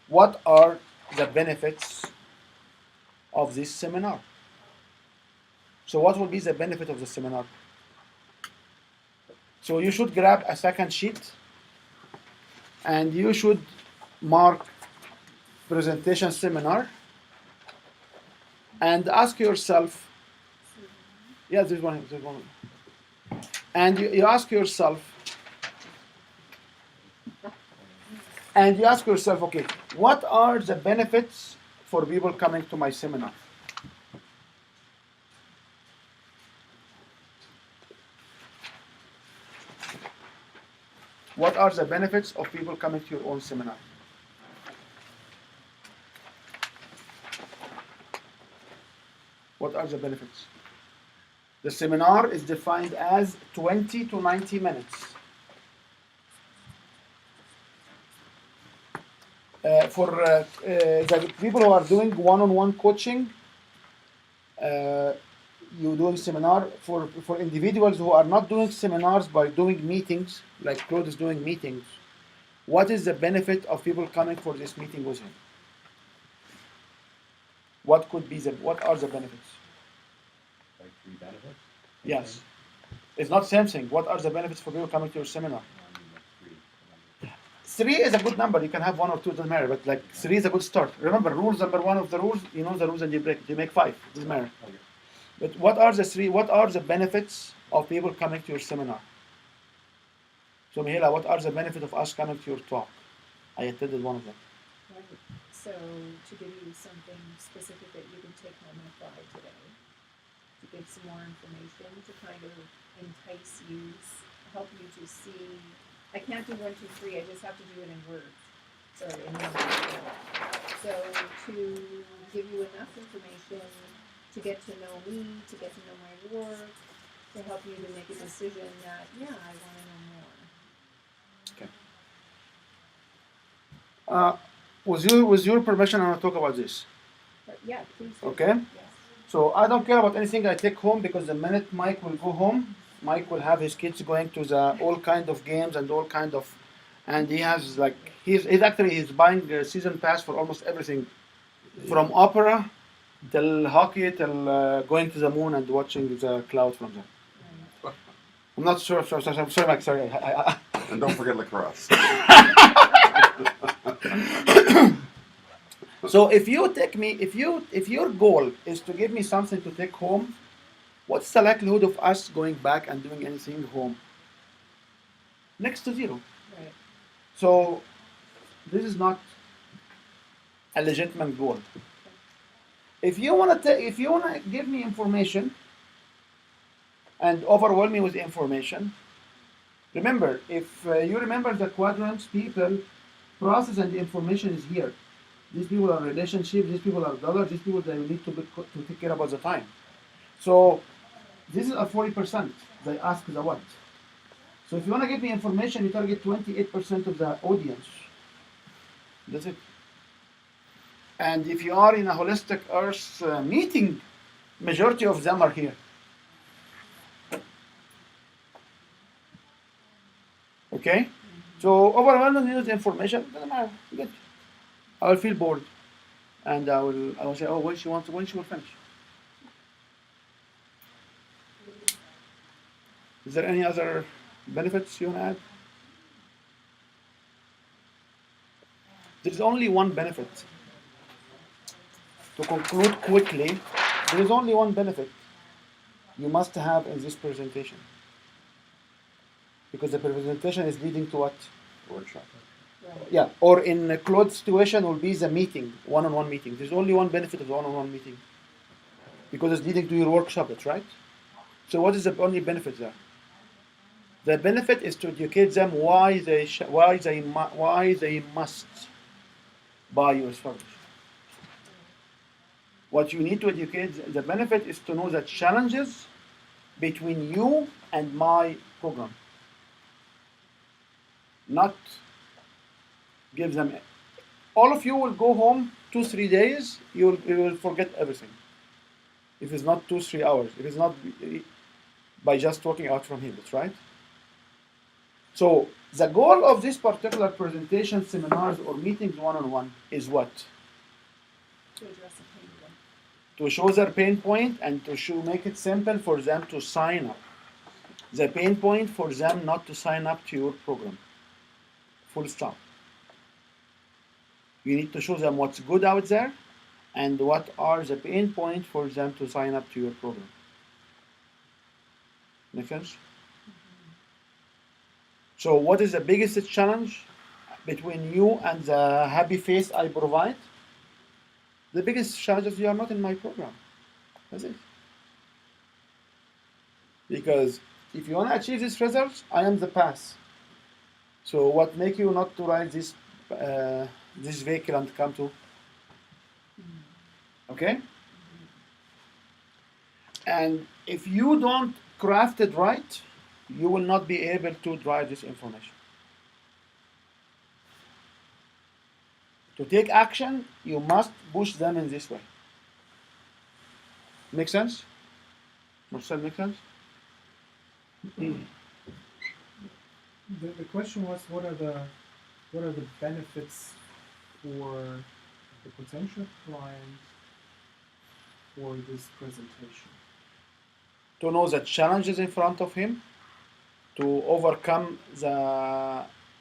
what are the benefits of this seminar. So what will be the benefit of the seminar? So you should grab a second sheet and you should mark presentation seminar and ask yourself, yeah, there's one. And you ask yourself, okay, what are the benefits for people coming to my seminar? What are the benefits of people coming to your own seminar? What are the benefits? The seminar is defined as 20 to 90 minutes. For the people who are doing one-on-one coaching, you doing seminar. For individuals who are not doing seminars by doing meetings, like Claude is doing meetings, what is the benefit of people coming for this meeting with him? What are the benefits? Like 3 benefits? Yes. It's not same thing. What are the benefits for people coming to your seminar? I mean, like 3. 3 is a good number. You can have 1 or 2, doesn't matter. But like 3 is a good start. Remember, number 1 of the rules. You know the rules and you break it. You make 5. Doesn't matter. Okay. But what are the 3? What are the benefits of people coming to your seminar? So Mihela, what are the benefits of us coming to your talk? I attended one of them. Right. So to give you something specific that you can take home and apply today, to give some more information to kind of entice you, help you to see. I can't do 1, 2, 3. I just have to do it in words. Sorry, in numbers. So to give you enough information to get to know me, to get to know my work, to help you to make a decision that, yeah, I want to know more. With your permission, I want to talk about this. But yeah, please do. Okay. Yes. So I don't care about anything I take home, because the minute Mike will go home, Mike will have his kids going to the all kind of games and all kind of, and he has like he's buying a season pass for almost everything, from opera till hockey till going to the moon and watching the cloud from there. Right. I'm not sure. Sorry, Mike. Sorry. And don't forget lacrosse. So if your goal is to give me something to take home, what's the likelihood of us going back and doing anything home? Next to 0. Right. So this is not a legitimate goal. If you wanna give me information and overwhelm me with information, remember, if you remember the quadrants, people, process, and the information is here. These people are relationships, these people are dollars, these people they need to take care about the time. So this is a 40%. They ask the what. So if you want to give me information, you target 28% of the audience. That's it. And if you are in a holistic earth meeting, majority of them are here. Okay? So overwhelming with information, doesn't matter. Good. I will feel bored. And I will say, oh, when she will finish. Is there any other benefits you want to add? There is only one benefit. To conclude quickly, there is only one benefit you must have in this presentation. Because the presentation is leading to what? Workshop. Right. Yeah, or in Claude's situation will be the meeting, one-on-one meeting. There's only one benefit of the one-on-one meeting. Because it's leading to your workshop, that's right? So what is the only benefit there? The benefit is to educate them why they must buy your service. What you need to educate, the benefit is to know the challenges between you and my program. Not give them. All of you will go home 2-3 days. You will forget everything. If it's not 2-3 hours, if it's not by just talking out from here, that's right. So the goal of this particular presentation, seminars, or meetings one-on-one is what? To address a pain point. To show their pain point and to make it simple for them to sign up. The pain point for them not to sign up to your program. Full stop. You need to show them what's good out there and what are the pain points for them to sign up to your program. Make sense? So what is the biggest challenge between you and the happy face I provide? The biggest challenge is you are not in my program. That's it. Because if you want to achieve these results, I am the path. So what make you not to ride this vehicle and come to? Okay? And if you don't craft it right, you will not be able to drive this information. To take action, you must push them in this way. Make sense? Marcel, make sense? The question was, what are the benefits for the potential client for this presentation? To know the challenges in front of him, to overcome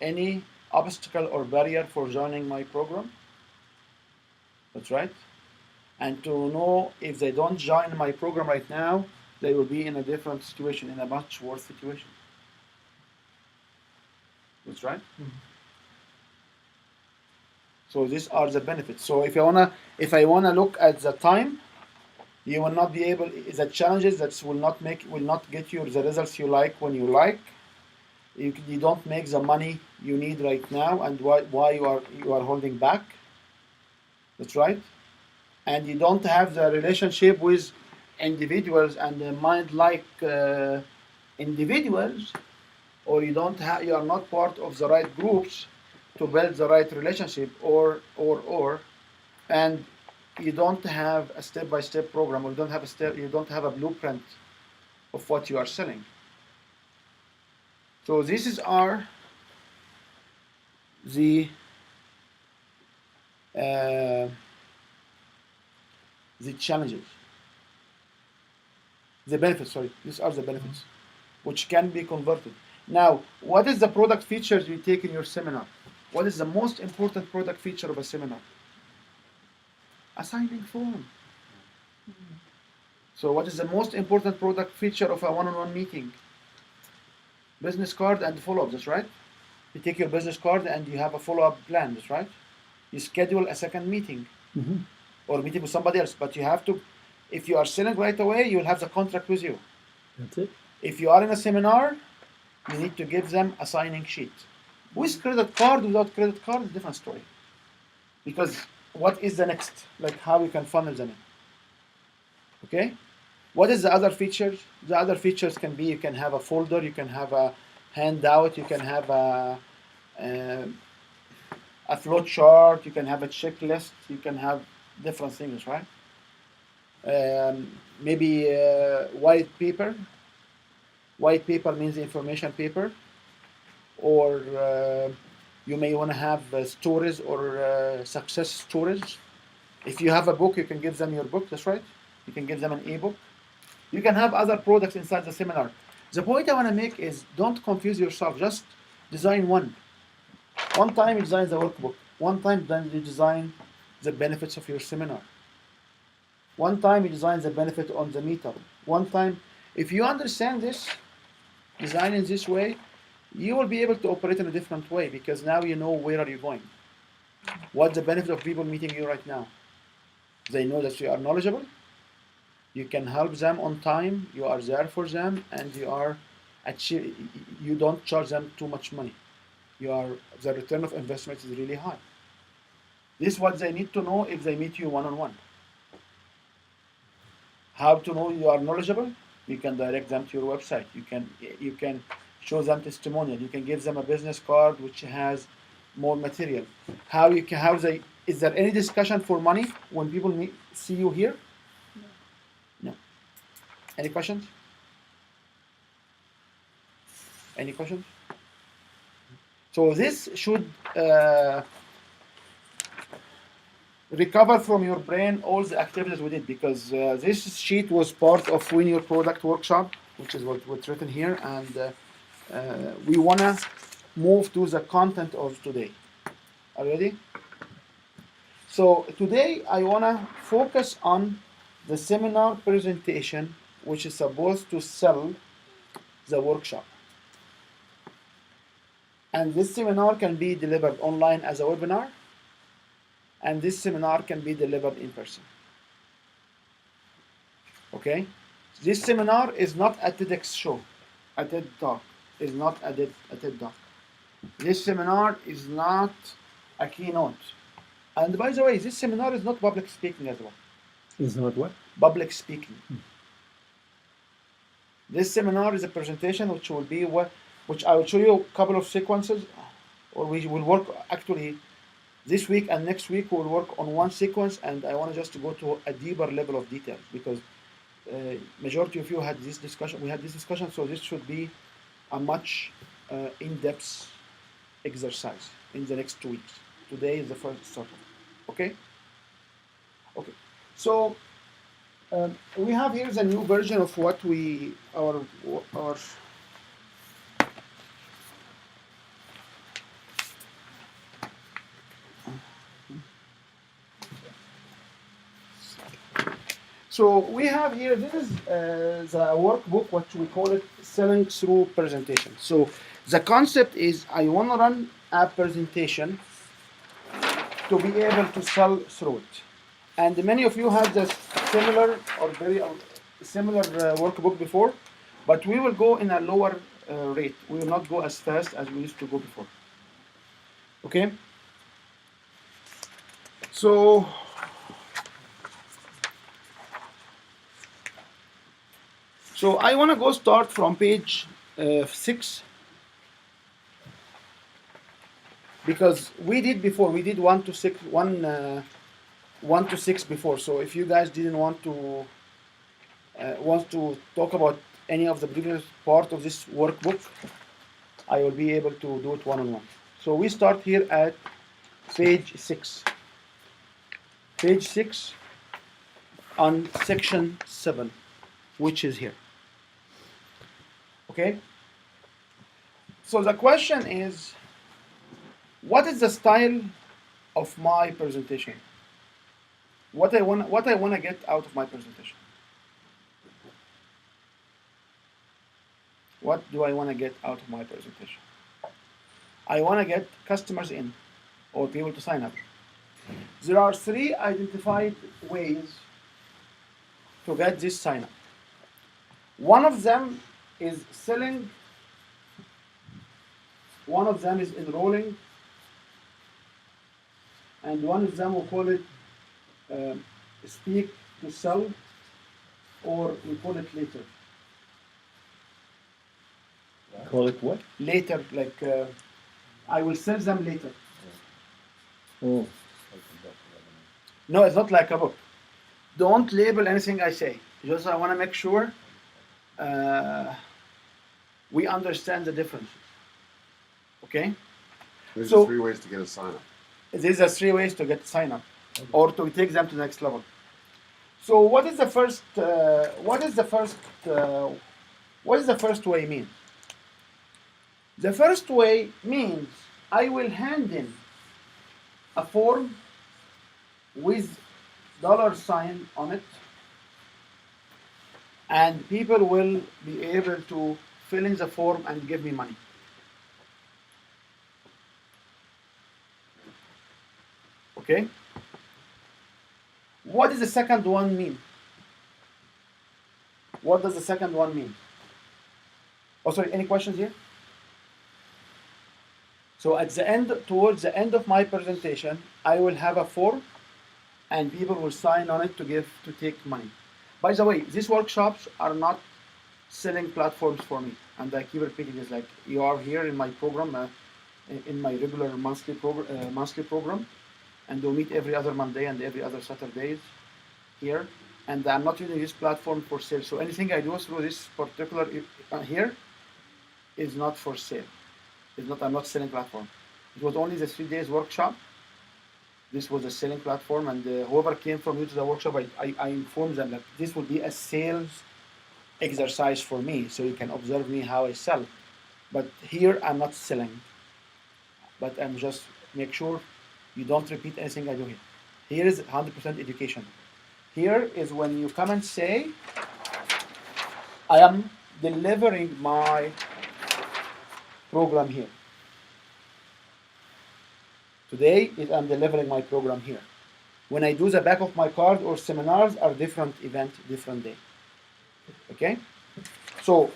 any obstacle or barrier for joining my program. That's right. And to know if they don't join my program right now, they will be in a different situation, in a much worse situation. That's right. Mm-hmm. So these are the benefits. So if I wanna look at the time, you will not be able. The challenges that will not get you the results you like when you like. You don't make the money you need right now, and why you are holding back. That's right. And you don't have the relationship with individuals and mind-like individuals, or you are not part of the right groups to build the right relationship, or and you don't have a step-by-step program, or you don't have a blueprint of what you are selling. So these are the challenges, the benefits. Sorry, these are the benefits, which can be converted. Now, what is the product features you take in your seminar? What is the most important product feature of a seminar? A signing form. So what is the most important product feature of a one-on-one meeting? Business card and follow-up, that's right? You take your business card and you have a follow-up plan, that's right? You schedule a second meeting or meeting with somebody else, but you have to, if you are selling right away, you will have the contract with you. That's it. If you are in a seminar, you need to give them a signing sheet. With credit card, without credit card, it's a different story. Because what is the next? Like how you can funnel them in. Okay? What is the other features? The other features can be, you can have a folder, you can have a handout, you can have a flow chart, you can have a checklist, you can have different things, right? Maybe white paper. White paper means information paper. Or you may want to have stories or success stories. If you have a book, you can give them your book, that's right. You can give them an ebook. You can have other products inside the seminar. The point I want to make is don't confuse yourself. Just design one. One time you design the workbook. One time then you design the benefits of your seminar. One time you design the benefit on the meetup. One time, if you understand this, design in this way, you will be able to operate in a different way because now you know where are you going. What's the benefit of people meeting you right now? They know that you are knowledgeable. You can help them on time. You are there for them, and you don't charge them too much money. The return of investment is really high. This is what they need to know if they meet you one-on-one. How to know you are knowledgeable? You can direct them to your website. You can show them testimonial. You can give them a business card which has more material. Is there any discussion for money when people see you here? No. Any questions? Any questions? So this should recover from your brain all the activities we did, because this sheet was part of Win Your Product workshop, which is what's written here, and we want to move to the content of today. Are you ready? So today I want to focus on the seminar presentation, which is supposed to sell the workshop. And this seminar can be delivered online as a webinar, and this seminar can be delivered in person. Okay? This seminar is not a TEDx show, a TED Talk. Is not a TED Talk. This seminar is not a keynote. And by the way, this seminar is not public speaking as well. Is not what? Public speaking. This seminar is a presentation which will be which I will show you a couple of sequences, or we will work actually this week and next week. We'll work on one sequence, and I want just to go to a deeper level of details because majority of you had this discussion. We had this discussion, so this should be a much in-depth exercise in the next 2 weeks. Today is the first start. Okay. Okay. So we have here the new version of what our so we have here, this is the workbook, what we call it, selling through presentation. So the concept is I want to run a presentation to be able to sell through it. And many of you have the similar or very similar workbook before, but we will go in a lower rate. We will not go as fast as we used to go before. Okay? So I want to go start from page 6, because we did before. We did 1 to 6, 1 to 6 before. So if you guys didn't want to talk about any of the previous part of this workbook, I will be able to do it one-on-one. So we start here at page 6. Page 6 on section 7, which is here. Okay? So the question is, what is the style of my presentation? What I want to get out of my presentation? What do I want to get out of my presentation? I want to get customers in, or people to sign up. There are 3 identified ways to get this sign up. One of them is selling, one of them is enrolling, and one of them we'll call it speak to sell, or we call it later. Call it what? Later, like I will sell them later. Oh. No, it's not like a book. Don't label anything I say. Just I want to make sure we understand the differences. Okay? There's So- 3 ways to get a sign up. These are 3 ways to get sign up, or to take them to the next level. So what is the first? What is the first way mean? The first way means I will hand in a form with $sign on it, and people will be able to fill in the form and give me money. Okay? What does the second one mean? What does the second one mean? Oh, sorry, any questions here? So at the end, towards the end of my presentation, I will have a form and people will sign on it to take money. By the way, these workshops are not selling platforms for me. And I keep repeating this, like you are here in my program, in my regular monthly program, and we'll meet every other Monday and every other Saturdays here. And I'm not using this platform for sale. So anything I do through this particular here is not for sale. I'm not selling platform. It was only the 3 days workshop. This was a selling platform, and whoever came from you to the workshop, I informed them that this will be a sales exercise for me, so you can observe me how I sell. But here I'm not selling, but I'm just make sure you don't repeat anything I do here. Here is 100% education. Here is when you come and say, I am delivering my program here. Today is I'm delivering my program here. When I do the back of my card or seminars are different event, different day. Okay? So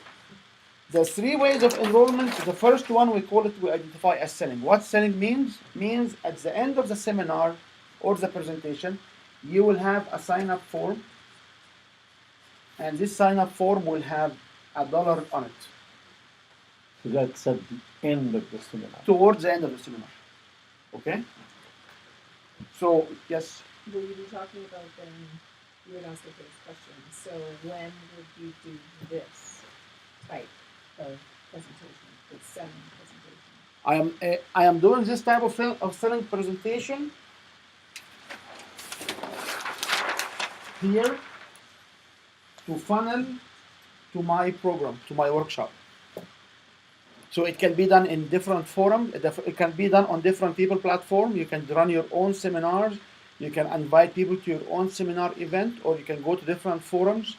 the three ways of enrollment, the first one we call it, we identify as selling. What selling means? Means at the end of the seminar or the presentation, you will have a sign-up form, and this sign-up form will have $1 on it. So that's at the end of the seminar. Towards the end of the seminar. Okay? So, yes? Will you be talking about then, you would ask the first question, so when would you do this type of presentation, the selling presentation? I am doing this type of selling presentation here to funnel to my program, to my workshop. So it can be done in different forums. It can be done on different people platform. You can run your own seminars. You can invite people to your own seminar event, or you can go to different forums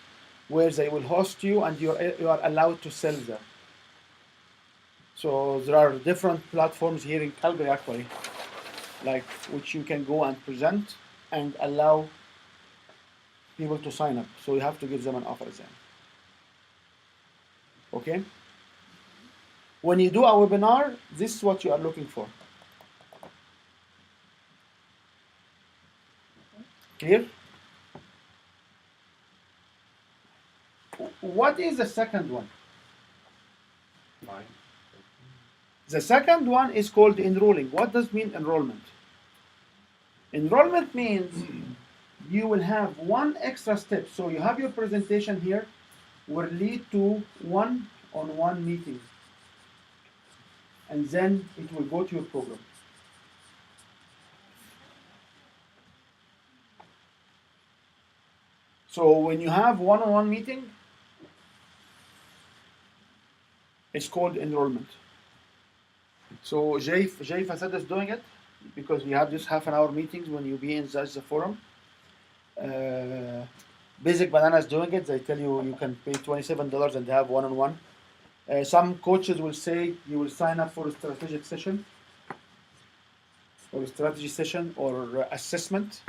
where they will host you and you are allowed to sell there. So there are different platforms here in Calgary actually, like which you can go and present and allow people to sign up. So you have to give them an offer then. Okay? When you do a webinar, this is what you are looking for. Clear? What is the second one? Fine. The second one is called enrolling. What does mean enrollment? Enrollment means you will have one extra step. So you have your presentation here will lead to one-on-one meeting. And then it will go to your program. So when you have one-on-one meeting, it's called enrollment. So Jay Fasad is doing it because we have just half-an-hour meetings when you be in such a forum. Basic Banana is doing it. They tell you you can pay $27 and have one-on-one. Some coaches will say you will sign up for a strategic session or a strategy session or assessment.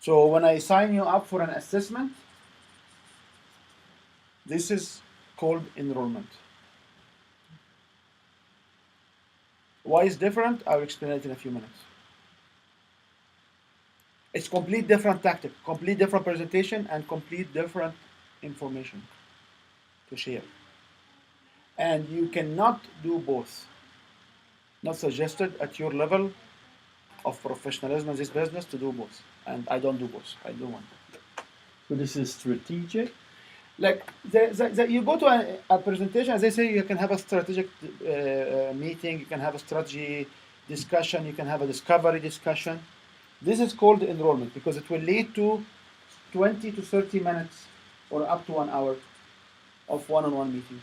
So when I sign you up for an assessment, this is called enrollment. Why is different? I'll explain it in a few minutes. It's complete different tactic, complete different presentation, and complete different information to share. And you cannot do both. Not suggested at your level of professionalism in this business to do both. And I don't do both. I do one. So this is strategic? Like you go to a presentation, as they say, you can have a strategic meeting, you can have a strategy discussion, you can have a discovery discussion. This is called enrollment because it will lead to 20 to 30 minutes or up to 1 hour of one-on-one meetings.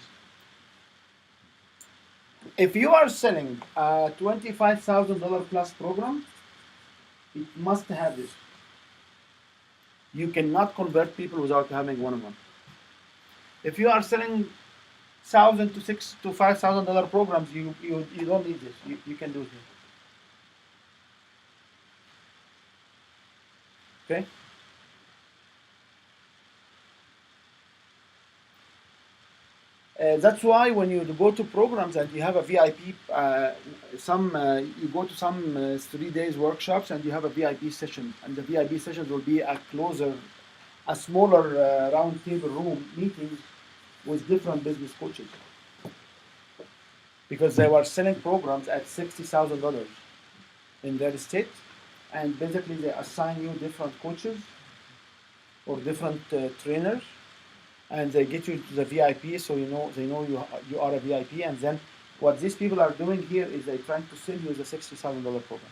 If you are selling a $25,000 plus program, it must have this. You cannot convert people without having one-on-one. If you are selling $1,000 to $6,000 to $5,000 programs, you don't need this. You can do this. Okay. That's why when you go to programs and you have a VIP, you go to some 3 days workshops and you have a VIP session, and the VIP sessions will be a smaller round table room meetings with different business coaches, because they were selling programs at $60,000 in their state, and basically they assign you different coaches or different trainers, and they get you to the VIP, so they know you are a VIP. And then what these people are doing here is they're trying to sell you the $60,000 program.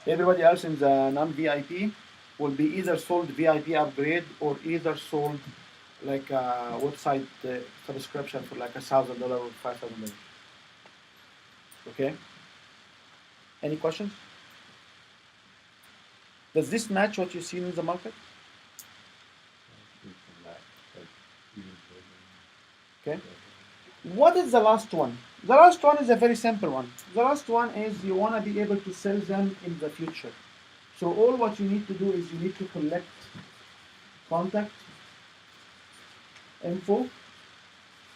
Everybody else in the non-VIP will be either sold VIP upgrade or either sold like a website subscription for like $1,000 or $5,000. Okay. Any questions? Does this match what you see in the market? Okay. What is the last one? The last one is a very simple one. The last one is you want to be able to sell them in the future. So all what you need to do is you need to collect contact info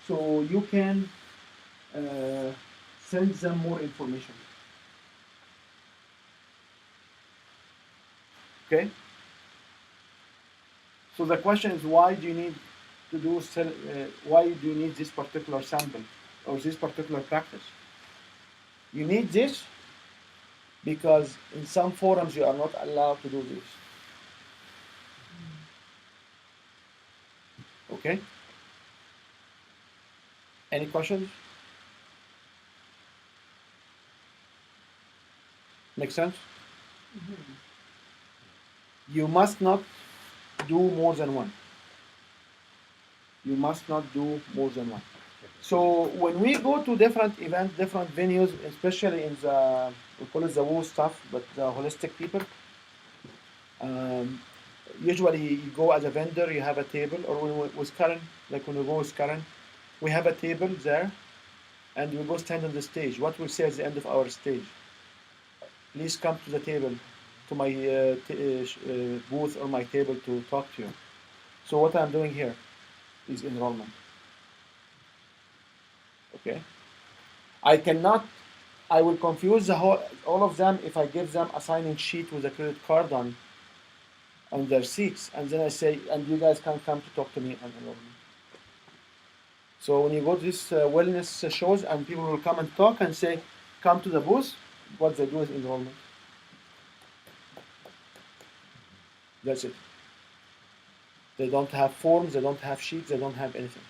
so you can send them more information. Okay? So the question is, why do you need to do why do you need this particular sample or this particular practice? You need this because in some forums you are not allowed to do this. Okay? Any questions? Make sense? You must not do more than one. You must not do more than one. So when we go to different events, different venues, especially in the, we call it the woo stuff, but the holistic people, usually you go as a vendor, you have a table, or when with Karen, like when we go with Karen, we have a table there, and we go stand on the stage. What we say at the end of our stage? Please come to the table, to my booth or my table to talk to you. So what I'm doing here is enrollment. Okay. I will confuse all of them if I give them a sign-in sheet with a credit card on their seats, and then I say, and you guys can come to talk to me and enroll me. So when you go to these wellness shows and people will come and talk and say, come to the booth, what they do is enrollment. That's it. They don't have forms, they don't have sheets, they don't have anything.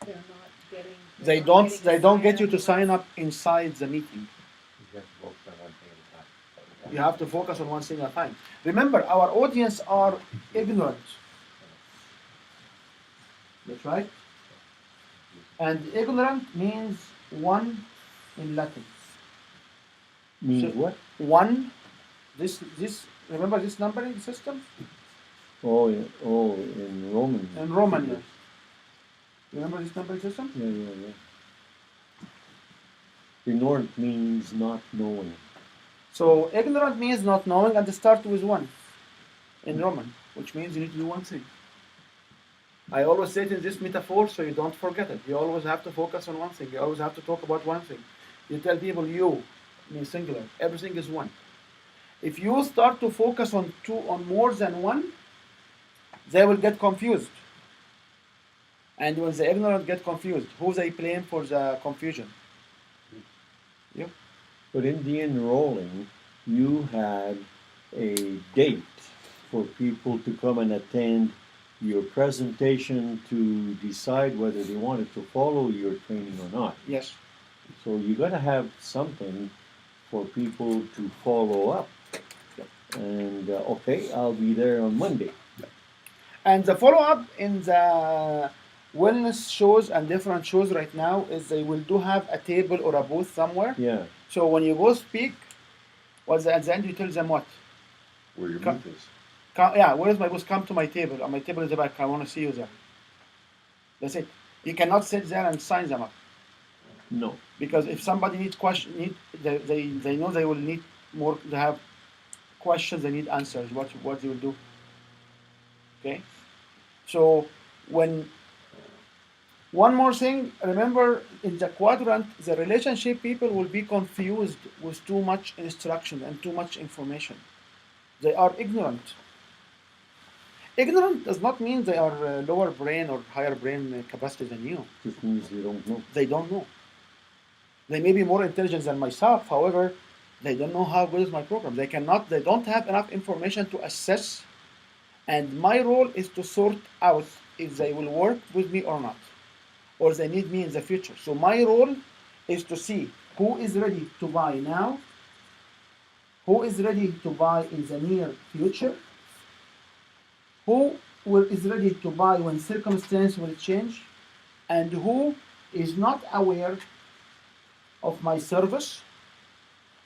They're not getting. They don't get you to sign up inside the meeting. You have to focus on one thing at a time. Remember, our audience are ignorant. That's right. And ignorant means one in Latin. Means So, what? one. This. Remember this numbering system? Oh, yeah. Oh, in Roman. In Roman, yes. Remember this numbering system? Yeah. Ignorant means not knowing. So ignorant means not knowing, and start with one in Roman, which means you need to do one thing. I always say it in this metaphor so you don't forget it. You always have to focus on one thing. You always have to talk about one thing. You tell people you means singular. Everything is one. If you start to focus on more than one, they will get confused. And when the ignorant get confused, who they blame for the confusion? You. But in the enrolling, you had a date for people to come and attend your presentation to decide whether they wanted to follow your training or not. Yes. So you got to have something for people to follow up. And okay, I'll be there on Monday. And the follow-up in the wellness shows and different shows right now is they will have a table or a booth somewhere. Yeah. So when you go speak, at the end you tell them what? Where your booth is. Where is my booth? Come to my table. My table is the back. I want to see you there. That's it. You cannot sit there and sign them up. No. Because if somebody needs they know they will need more. They have questions. They need answers. What they will do? Okay. So when one more thing, remember in the quadrant, the relationship people will be confused with too much instruction and too much information. They are ignorant. Ignorant does not mean they are lower brain or higher brain capacity than you. Just means they don't know. They don't know. They may be more intelligent than myself. However, they don't know how good is my program. They don't have enough information to assess. And my role is to sort out if they will work with me or not, or they need me in the future. So my role is to see who is ready to buy now, who is ready to buy in the near future, who is ready to buy when circumstances will change, and who is not aware of my service,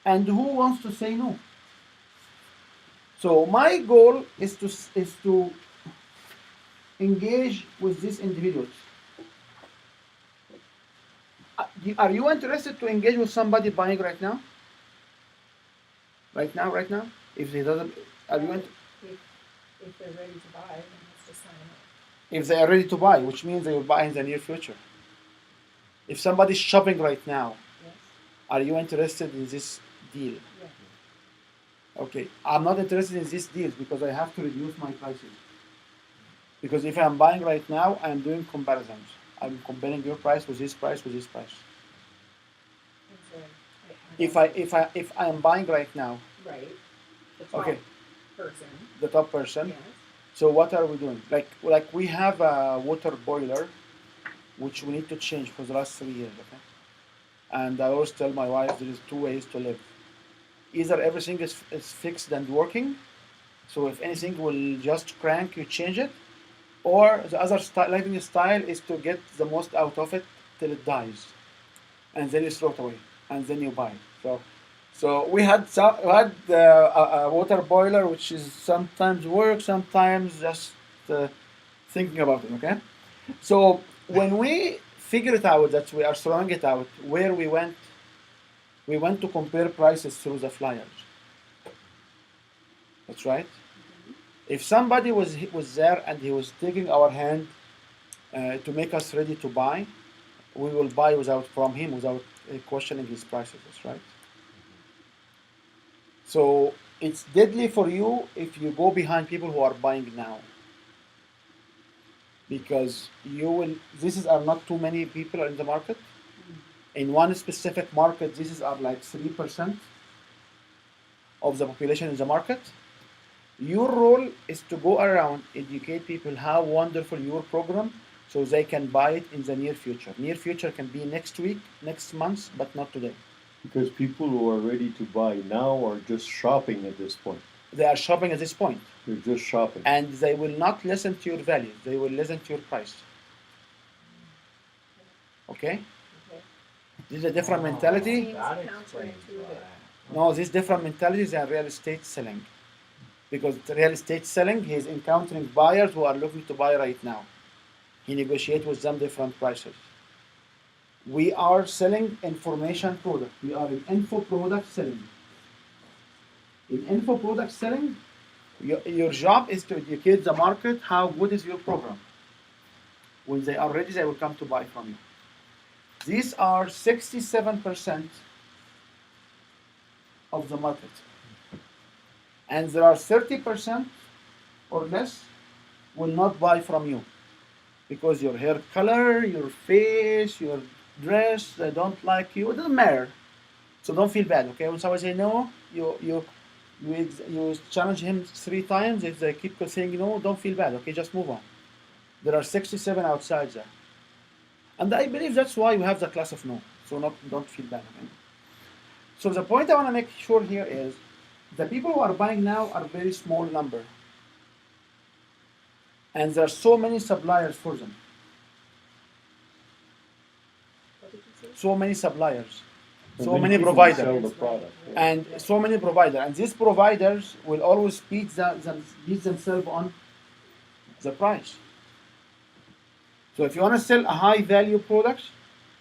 And who wants to say no? So my goal is to engage with these individuals. Are you interested to engage with somebody buying right now? Right now? If they doesn't, are you? If they're ready to buy, then let's just sign up. If they are ready to buy, which means they will buy in the near future. If somebody's shopping right now, Yes. are you interested in this deal? Yes. Okay, I'm not interested in these deals because I have to reduce my prices. Because if I'm buying right now, I'm doing comparisons. I'm comparing your price with this price with this price. And so If I am buying right now, right, the top okay, person. the top person. Yes. So what are we doing? Like we have a water boiler, which we need to change for the last 3 years. Okay, and I always tell my wife there is two ways to live. Either everything is fixed and working, so if anything will just crank, you change it, or the other living style is to get the most out of it till it dies, and then you throw it away, and then you buy. So we had a water boiler which is sometimes work, sometimes just thinking about it. Okay, so when we figure it out that we are throwing it out, where we went to compare prices through the flyers. That's right. If somebody was there and he was taking our hand to make us ready to buy, we will buy from him without questioning his prices. That's right. So it's deadly for you if you go behind people who are buying now, because you will. Are not too many people in the market. In one specific market, are like 3% of the population in the market. Your role is to go around, educate people how wonderful your program, so they can buy it in the near future. Near future can be next week, next month, but not today. Because people who are ready to buy now are just shopping at this point. They are shopping at this point, They're just shopping. and they will not listen to your values. They will listen to your price. Okay? Okay. This is a different mentality. Seems That explains counterintuitive. why. No, these different mentalities are real estate selling. Because real estate selling, he is encountering buyers who are looking to buy right now. He negotiates with them different prices. We are selling information product. We are in info product selling. In info product selling, your job is to educate the market how good is your program. When they are ready, they will come to buy from you. These are 67% of the market. And there are 30% or less will not buy from you because your hair color, your face, your dress, they don't like you. It doesn't matter. So don't feel bad, okay? When someone say no, you challenge him 3 times. If they keep saying no, don't feel bad, okay? Just move on. There are 67 outside there. And I believe that's why we have the class of no. So don't feel bad, okay? So the point I want to make sure here is the people who are buying now are very small number. And there are so many suppliers for them. What did you say? So many suppliers. And So many people providers. sell the product. Yeah. And so many providers. And these providers will always beat themselves on the price. So if you want to sell a high value product,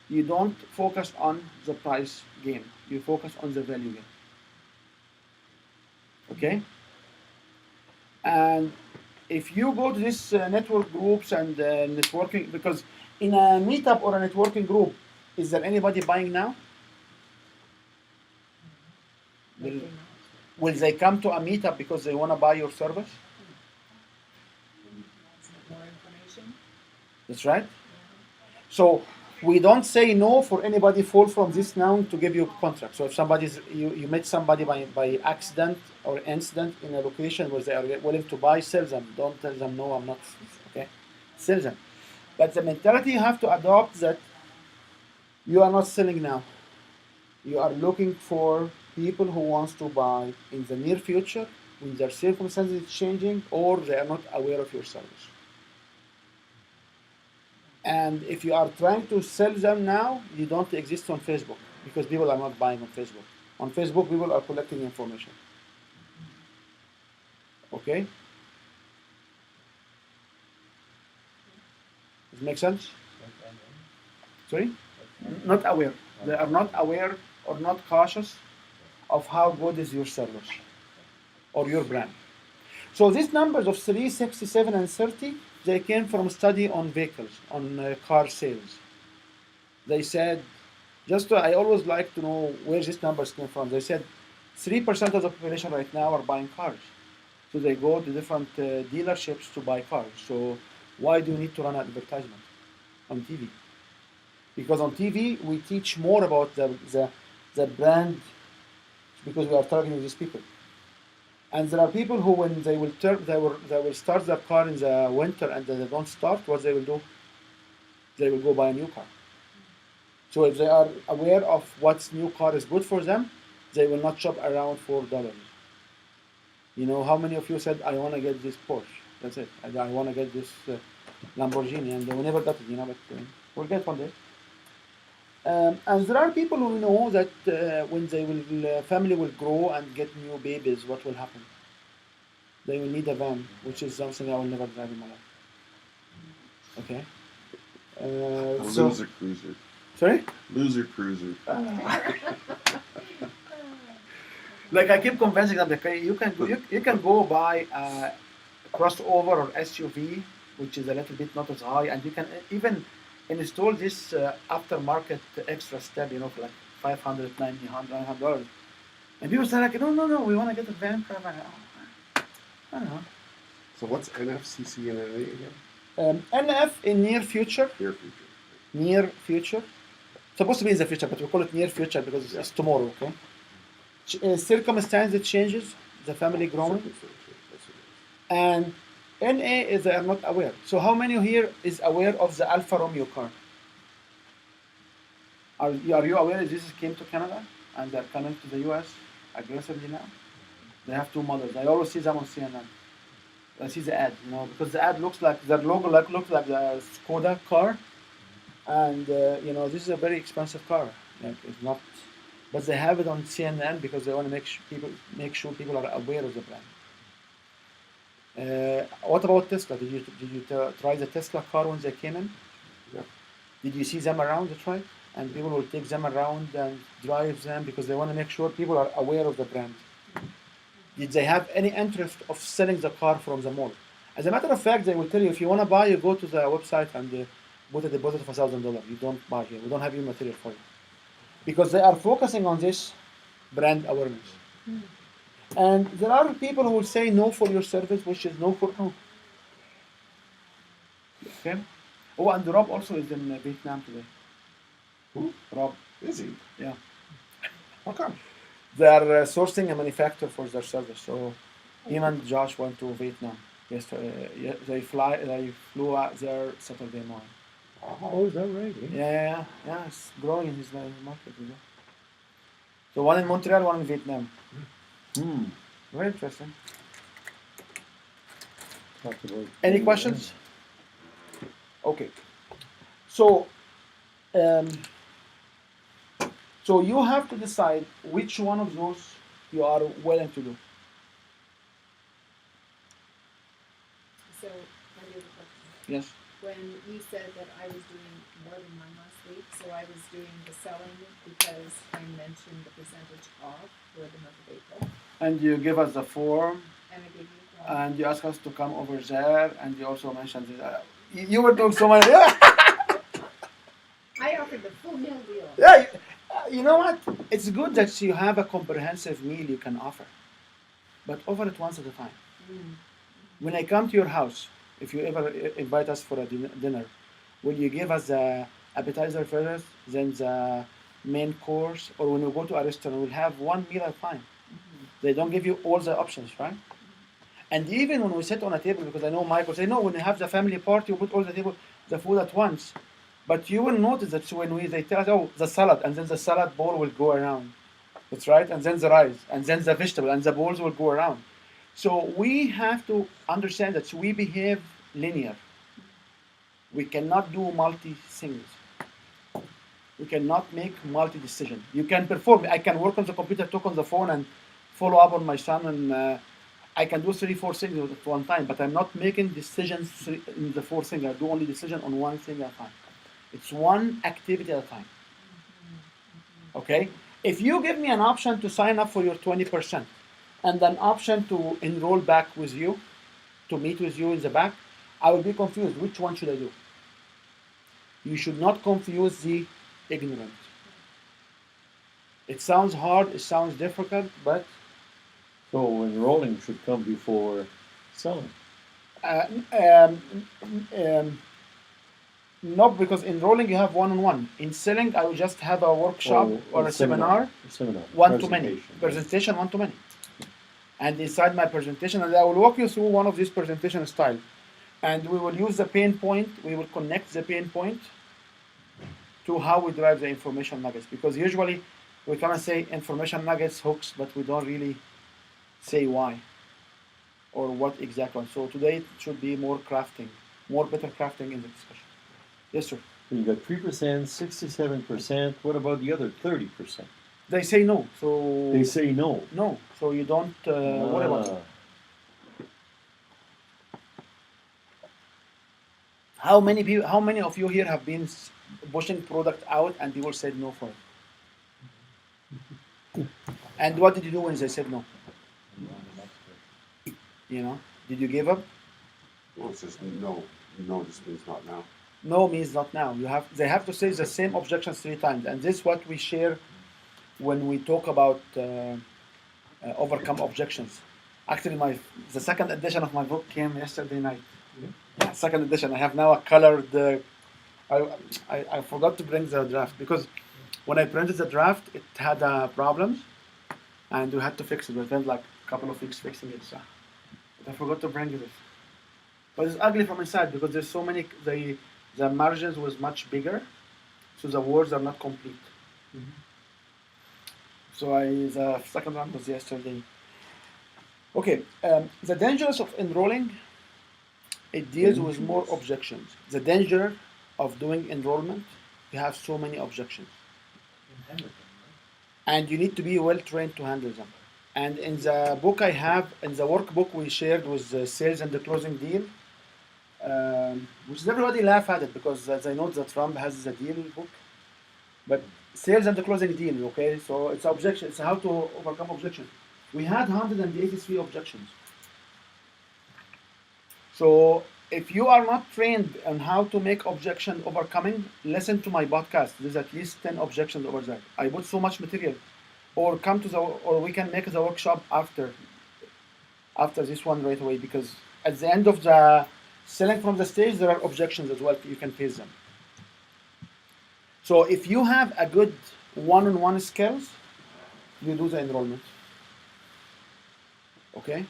you don't focus on the price game. You focus on the value game. Okay? And if you go to these network groups and networking, because in a meetup or a networking group, is there anybody buying now? Likely not. Will they come to a meetup because they want to buy your service? More information. That's right. Yeah. So we don't say no for anybody fall from this now to give you a contract. So if you met somebody by accident or incident in a location where they are willing to buy, sell them. Don't tell them no, I'm not. Okay, sell them. But the mentality you have to adopt that you are not selling now. You are looking for people who wants to buy in the near future when their circumstances is changing or they are not aware of your service. And if you are trying to sell them now, you don't exist on Facebook because people are not buying on Facebook. On Facebook, people are collecting information. Okay? Does it make sense? Sorry? Not aware. They are not aware or not cautious of how good is your service or your brand. So these numbers of 3, 67, and 30, they came from study on vehicles, on car sales. They said, I always like to know where these numbers came from. They said 3% of the population right now are buying cars. So they go to different dealerships to buy cars. So why do you need to run advertisement on TV? Because on TV we teach more about the brand because we are targeting these people. And there are people who, when they will start their car in the winter and they don't start, what they will do? They will go buy a new car. So if they are aware of what new car is good for them, they will not shop around $4. You know, how many of you said, I want to get this Porsche? That's it. I want to get this Lamborghini, and we never got it, you know, but we'll get one day. And there are people who know that when family will grow and get new babies, what will happen? They will need a van, which is something I will never drive in my life. Okay. A So, loser cruiser. sorry? Loser cruiser. Like I keep convincing them that you can go buy a crossover or SUV, which is a little bit not as high, and you can even install this aftermarket extra step, you know, for like $500, $900. And people say like, no, we want to get a van car. I don't know. So what's NFCC and NA again? NF in near future. Near future. Near future. Supposed to be in the future, but we call it near future because it's tomorrow. Okay. Circumstance that changes, the family growing, and NA is they are not aware. So how many here is aware of the Alfa Romeo car? Are you aware that this came to Canada and they're coming to the US aggressively now? They have two models. I always see them on CNN. I see the ad, you know, because the ad looks like their logo looks like the Skoda car, and you know, this is a very expensive car. Like it's not. But they have it on CNN because they want to make sure people are aware of the brand. What about Tesla? Did you try the Tesla car when they came in? Yeah. Did you see them around the track? And people will take them around and drive them because they want to make sure people are aware of the brand. Did they have any interest of selling the car from the mall? As a matter of fact, they will tell you if you want to buy, you go to the website and put a deposit of $1,000. You don't buy here. We don't have your material for you. Because they are focusing on this brand awareness. And there are people who will say no for your service, which is no for no. Okay? Oh, and Rob also is in Vietnam today. Who? Rob. Is he? Yeah. How come? They are sourcing a manufacturer for their service. So him and Josh went to Vietnam. They flew out there Saturday morning. Oh, is that right? Yeah, it's growing in his market. You know. So one in Montreal, one in Vietnam. Very interesting. Any questions? Okay. So, so you have to decide which one of those you are willing to do. So, I do have a question. Yes. When you said that I was doing more than one last week, so I was doing the selling because I mentioned the percentage off for the month of April, And you give us the form, and I gave you a form. and you ask us to come over there, and you also mentioned that you were doing so many. I offered the full meal deal. Yeah, you know what? It's good that you have a comprehensive meal you can offer, but offer it once at a time. When I come to your house, if you ever invite us for a dinner, will you give us the appetizer first, then the main course, or when you go to a restaurant, we'll have one meal at a time? They don't give you all the options, right? And even when we sit on a table, because I know Michael say, no, when you have the family party, you put all the food at once. But you will notice that when they tell us, oh, the salad, and then the salad bowl will go around. That's right, and then the rice, and then the vegetable, and the bowls will go around. So we have to understand that we behave linear. We cannot do multi things. We cannot make multi-decision. You can perform. I can work on the computer, talk on the phone, and follow up on my son, and I can do 3, 4 things at one time. But I'm not making decisions in the 4 things. I do only decision on one thing at a time. It's one activity at a time. Okay? If you give me an option to sign up for your 20% and an option to enroll back with you, to meet with you in the back, I will be confused. Which one should I do? You should not confuse the ignorant. It sounds hard, it sounds difficult, but So enrolling should come before selling. uh, um, um, no, because enrolling you have one-on-one. In selling, I will just have a workshop or a seminar, Seminar. one-to-many. Presentation. Presentation one-to-many. And inside my presentation, and I will walk you through one of these presentation style. And we will use the pain point, we will connect the pain point to how we derive the information nuggets. Because usually we kind of say information nuggets, hooks, but we don't really say why or what exactly. So today it should be more crafting, more better crafting in the discussion. Yes, sir. So you got 3%, 67%. What about the other 30%? They say no, so They say no. no. So you don't worry about it. How many people? How many of you here have been pushing product out and people said no for it? And what did you do when they said no? You know, did you give up? Well, it says no. No just means not now. No means not now. They have to say the same objections 3 times, and this is what we share when we talk about overcome objections. Actually, the second edition of my book came yesterday night. Yeah, second edition. I have now a colored. I forgot to bring the draft because when I printed the draft, it had problems, and we had to fix it. We spent like a couple of weeks fixing it. So I forgot to bring it. But it's ugly from inside because there's so many. The margins was much bigger, so the words are not complete. So the second one was yesterday. Okay, the dangers of enrolling, it deals with more objections. The danger of doing enrollment, you have so many objections. And you need to be well trained to handle them. And in the book I have, in the workbook we shared with the sales and the closing deal, which is everybody laugh at it because as I know that Trump has the deal book, but sales and the closing deal, okay? So it's objection. It's how to overcome objections. We had 183 objections. So if you are not trained on how to make objection overcoming, listen to my podcast. There's at least 10 objections over there. I put so much material. Or we can make the workshop after this one right away, because at the end of the selling from the stage, there are objections as well. You can face them. So if you have a good one-on-one skills, you do the enrollment. Okay?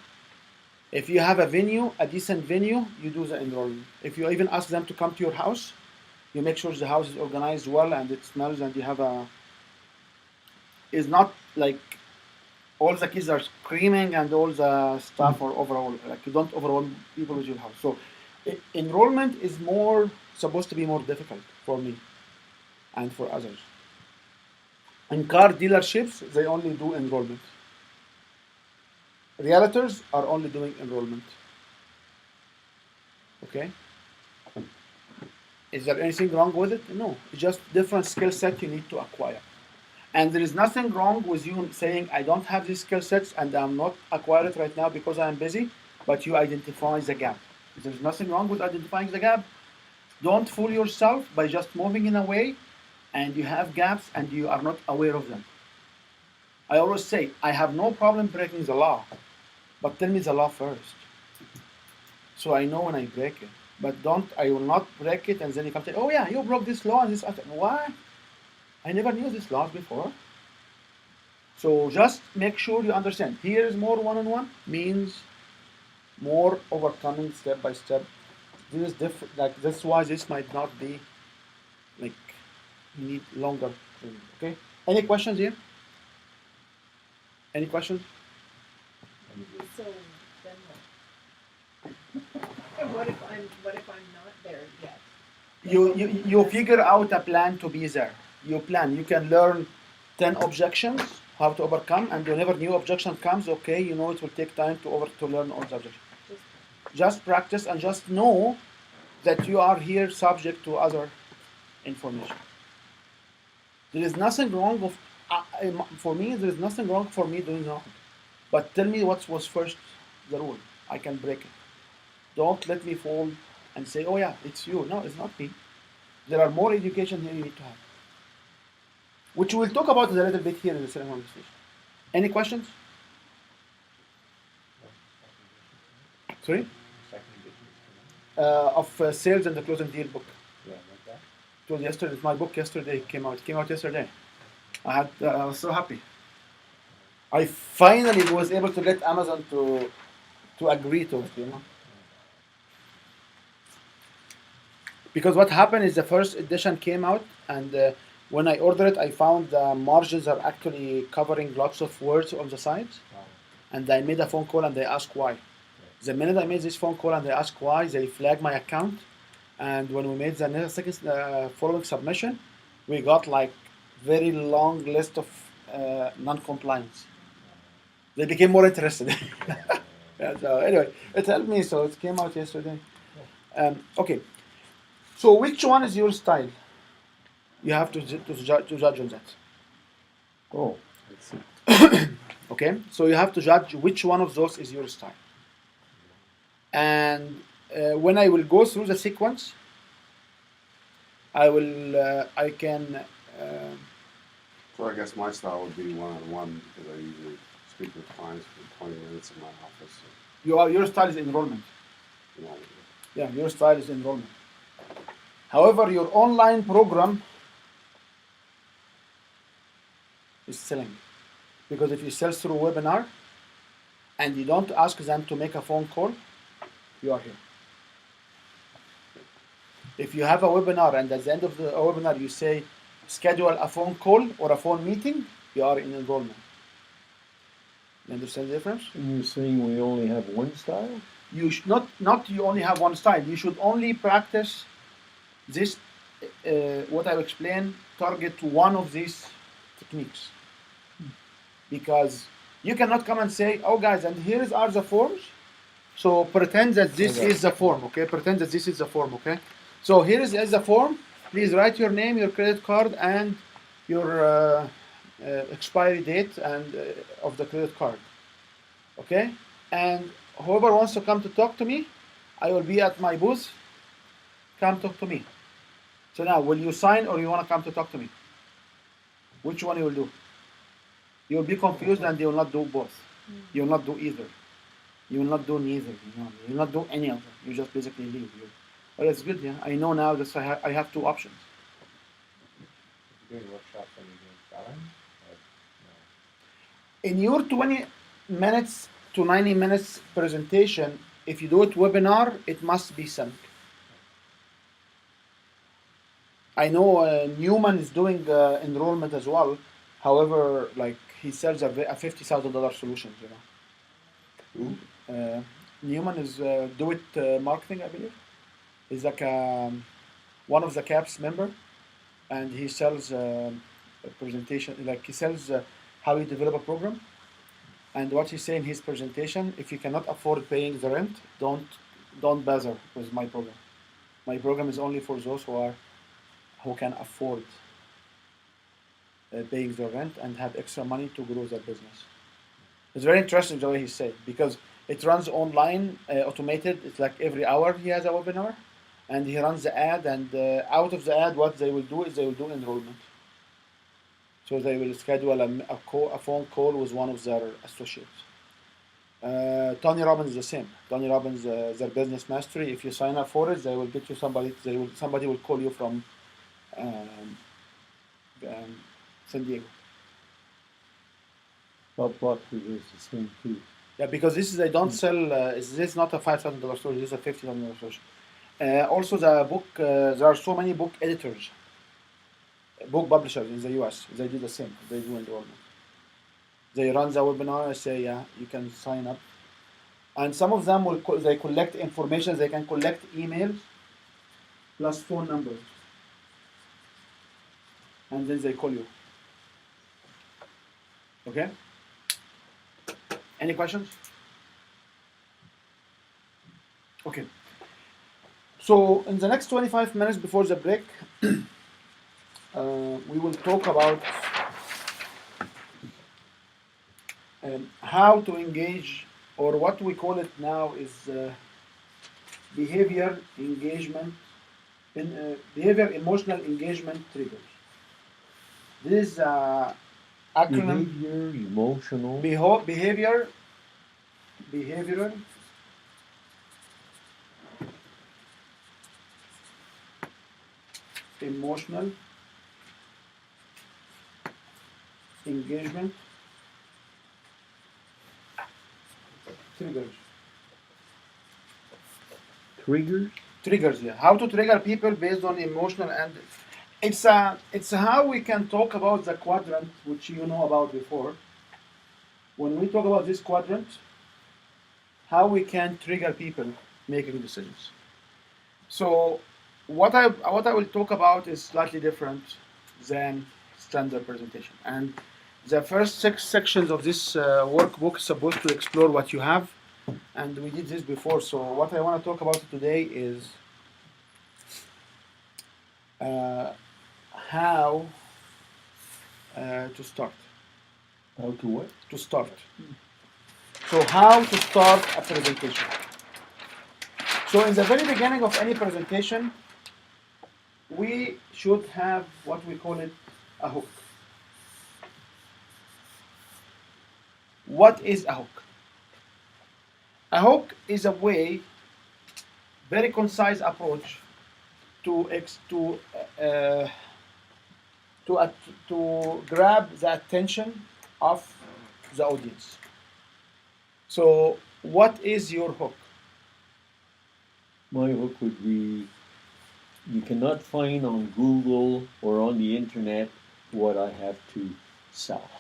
If you have a venue, a decent venue, you do the enrollment. If you even ask them to come to your house, you make sure the house is organized well and it smells and you have it's not like all the kids are screaming and all the stuff are overall, like you don't overwhelm people with your house. So enrollment is supposed to be more difficult for me and for others. In car dealerships, they only do enrollment. Realtors are only doing enrollment. Okay? Is there anything wrong with it? No. It's just different skill set you need to acquire. And there is nothing wrong with you saying, I don't have these skill sets and I'm not acquiring it right now because I'm busy, but you identify the gap. There's nothing wrong with identifying the gap. Don't fool yourself by just moving in a way and you have gaps and you are not aware of them. I always say, I have no problem breaking the law, but tell me the law first. So I know when I break it. But I will not break it and then you come say, oh yeah, you broke this law and this other. Why? I never knew this laws before. So just make sure you understand. Here is more one-on-one means more overcoming step by step. This is different. Like that's why this might not be like you need longer training. Okay. Any questions here? Any questions? So then what? What if I'm not there yet? You figure out a plan to be there. you plan. You can learn 10 objections, how to overcome, and whenever new objection comes, okay, you know it will take time to learn all the objections. Just practice and just know that you are here subject to other information. There is nothing wrong of, for me, there is nothing wrong for me doing wrong. But tell me what was first the rule. I can break it. Don't let me fall and say, oh yeah, it's you. No, it's not me. There are more education here you need to have. Which we'll talk about a little bit here in the second conversation. Any questions? Sorry? Second edition. Of sales and the closing deal book. Yeah, like that. It was yesterday. My book yesterday came out. It came out yesterday. I was so happy. I finally was able to get Amazon to agree to it, you know. Because what happened is the first edition came out, and when I ordered it, I found the margins are actually covering lots of words on the sides. Wow. And I made a phone call and they asked why. The minute I made this phone call and they asked why, they flagged my account. And when we made the second following submission, we got like very long list of non-compliance. They became more interested. Yeah, so anyway, it helped me. So it came out yesterday. Okay. So which one is your style? You have to judge on that. Oh, I see. Okay, so you have to judge which one of those is your style. And when I will go through the sequence, I can. So I guess my style would be one-on-one because I usually speak with clients for 20 minutes in my office. So, Your style is enrollment. you know, Yeah, your style is enrollment. However, your online program is selling. Because if you sell through webinar and you don't ask them to make a phone call, you are here. If you have a webinar and at the end of the webinar you say schedule a phone call or a phone meeting, you are in enrollment. You understand the difference? And you're saying we only have one style? You should not you only have one style. You should only practice this, what I explained, target to one of these techniques. Because you cannot come and say, oh guys, and here are the forms. So pretend that this is the form, okay? Pretend that this is the form, okay? So here is the form. Please write your name, your credit card, and your expiry date and of the credit card, okay? And whoever wants to come to talk to me, I will be at my booth. Come talk to me. So now, will you sign or you want to come to talk to me? Which one you will do? You will be confused and you will not do both. You will not do either. You will not do neither. You will not do any of them. You just basically leave. Oh, that's good, yeah. I know now that I have two options. Doing workshops and you're doing selling? Or, no. In your 20 minutes to 90 minutes presentation, if you do it webinar, it must be sent. I know Newman is doing enrollment as well. However, like he sells a $50,000 solution, you know. Newman is do it marketing, I believe. He's like one of the CAPS member, and he sells a presentation. Like he sells how you develop a program. And what he say in his presentation, if you cannot afford paying the rent, don't bother with my program. My program is only for those who can afford paying the rent and have extra money to grow their business. It's very interesting the way he said, because it runs online, automated. It's like every hour he has a webinar, and he runs the ad, and out of the ad, what they will do is they will do enrollment. So they will schedule a phone call with one of their associates. Tony Robbins is the same. Tony Robbins, their business mastery. If you sign up for it, they will get you somebody. Somebody will call you from San Diego. Bob Proctor is the same too. Yeah, because they don't sell. This is not a $5,000 store. This is a $50,000 store. Also, the book. There are so many book editors, book publishers in the U.S. They do the same. They do enrollment. They run the webinar and say, yeah, you can sign up. And some of them they collect information. They can collect emails plus phone numbers. and then they call you. Okay? Any questions? Okay. So in the next 25 minutes before the break, we will talk about how to engage, or what we call it now is behavior engagement, behavior emotional engagement triggers. This is acronym Behavior, emotional. behavioral emotional engagement triggers. Triggers, yeah. How to trigger people based on emotional, and it's how we can talk about the quadrant, which you know about before. When we talk about this quadrant, how we can trigger people making decisions. So what I will talk about is slightly different than standard presentation. And the first 6 sections of this workbook is supposed to explore what you have, and we did this before. So what I want to talk about today is how to start. How to what? To start. So how to start a presentation. So in the very beginning of any presentation, we should have what we call it a hook. What is a hook? A hook is a way, very concise approach to grab the attention of the audience. So, what is your hook? My hook would be, you cannot find on Google or on the internet what I have to sell.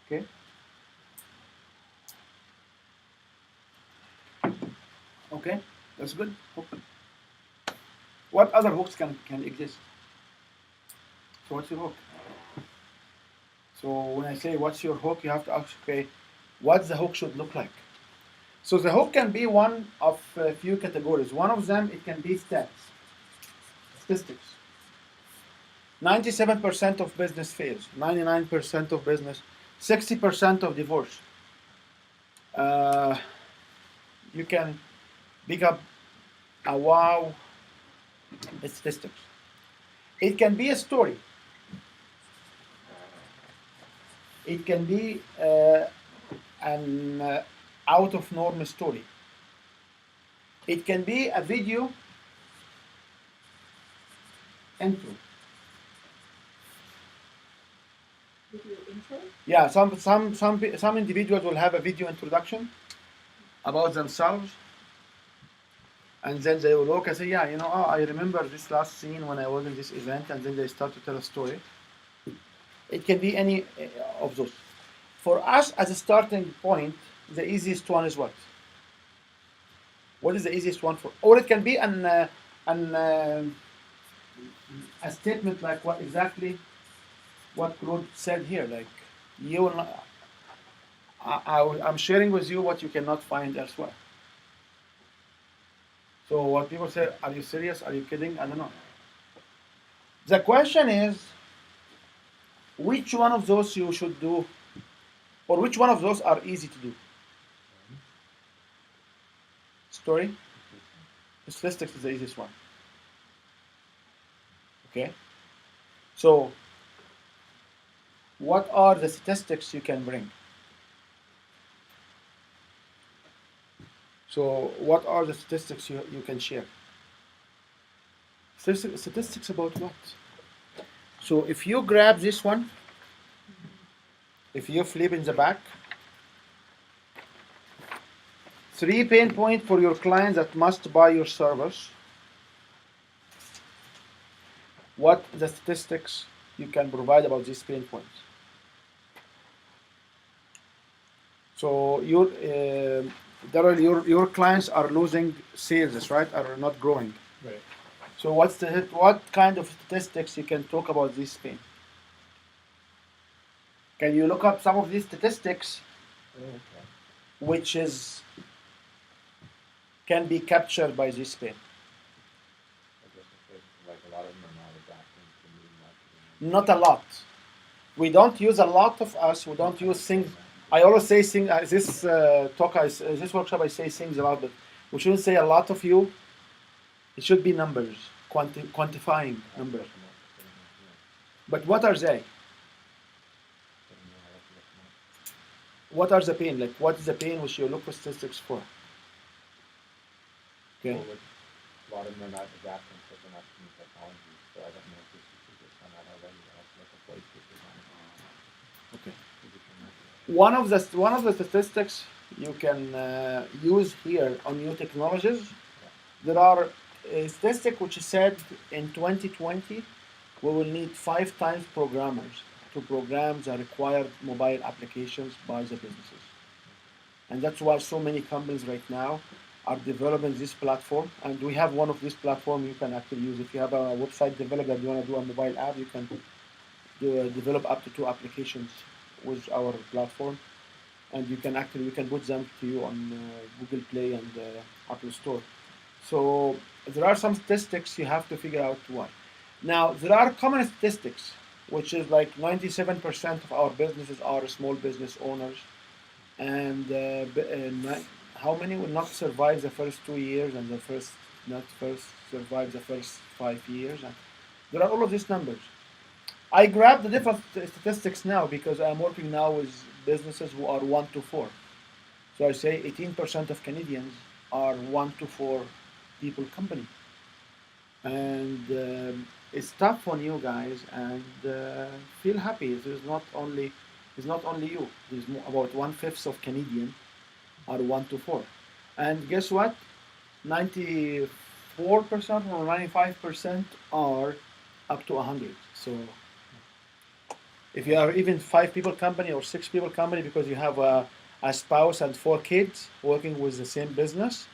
Okay. Okay, that's good. Hook. What other hooks can exist? So what's your hook? So when I say what's your hook, you have to ask, okay, what the hook should look like. So the hook can be one of a few categories. One of them, it can be statistics. 97% of business fails. 99% of business. 60% of divorce. You can pick up a wow statistics. It can be a story. It can be an out of norm story. It can be a video intro. Video intro? Yeah, some individuals will have a video introduction about themselves, and then they will look and say, yeah, you know, oh, I remember this last scene when I was in this event, and then they start to tell a story. It can be any of those. For us, as a starting point, the easiest one is what? What is the easiest one for? Or it can be a statement like what exactly what Claude said here. Like you will not, I'm sharing with you what you cannot find elsewhere. So what people say, are you serious? Are you kidding? I don't know. The question is, which one of those you should do, or which one of those are easy to do? Story? Statistics is the easiest one. Okay? So, what are the statistics you can bring? So, what are the statistics you can share? Statistics about what? So, if you grab this one, if you flip in the back, 3 pain points for your clients that must buy your service. What the statistics you can provide about these pain points? So your clients are losing sales, right? Are not growing. Right. So what kind of statistics you can talk about this pain? Can you look up some of these statistics, Oh, okay. which is can be captured by this pen? I guess like a lot of them are not adapting to new marketing. Not a lot. We don't use a lot of us. We don't use things. I always say things. This talk, this workshop, I say things a lot, but we shouldn't say a lot of you. It should be numbers, quantifying numbers. But what are they? What are the pain? Like, what is the pain which you look for statistics for? Okay. Well, a lot of them are not adapting because they're not using technology. So I don't know if this is just on that already. I'll have to look at place Okay. this One of the statistics you can use here on new technologies. There are a statistic which said in 2020 we will need 5 times programmers to program the required mobile applications by the businesses. And that's why so many companies right now are developing this platform. And we have one of these platforms you can actually use. If you have a website developer that you want to do a mobile app, you can develop up to 2 applications with our platform. And we can put them to you on Google Play and Apple Store. So there are some statistics you have to figure out why. Now there are common statistics, which is like 97% of our businesses are small business owners, and how many will not survive the first 2 years, and not first survive the first 5 years. And there are all of these numbers. I grab the different statistics now because I'm working now with businesses who are 1 to 4. So I say 18% of Canadians are 1 to 4 people company. And it's tough on you guys, and feel happy. It's not only you. There's about 1/5 of Canadian are 1 to 4. And guess what? 94% or 95% are up to 100. So if you are even 5 people company or 6 people company because you have a spouse and 4 kids working with the same business,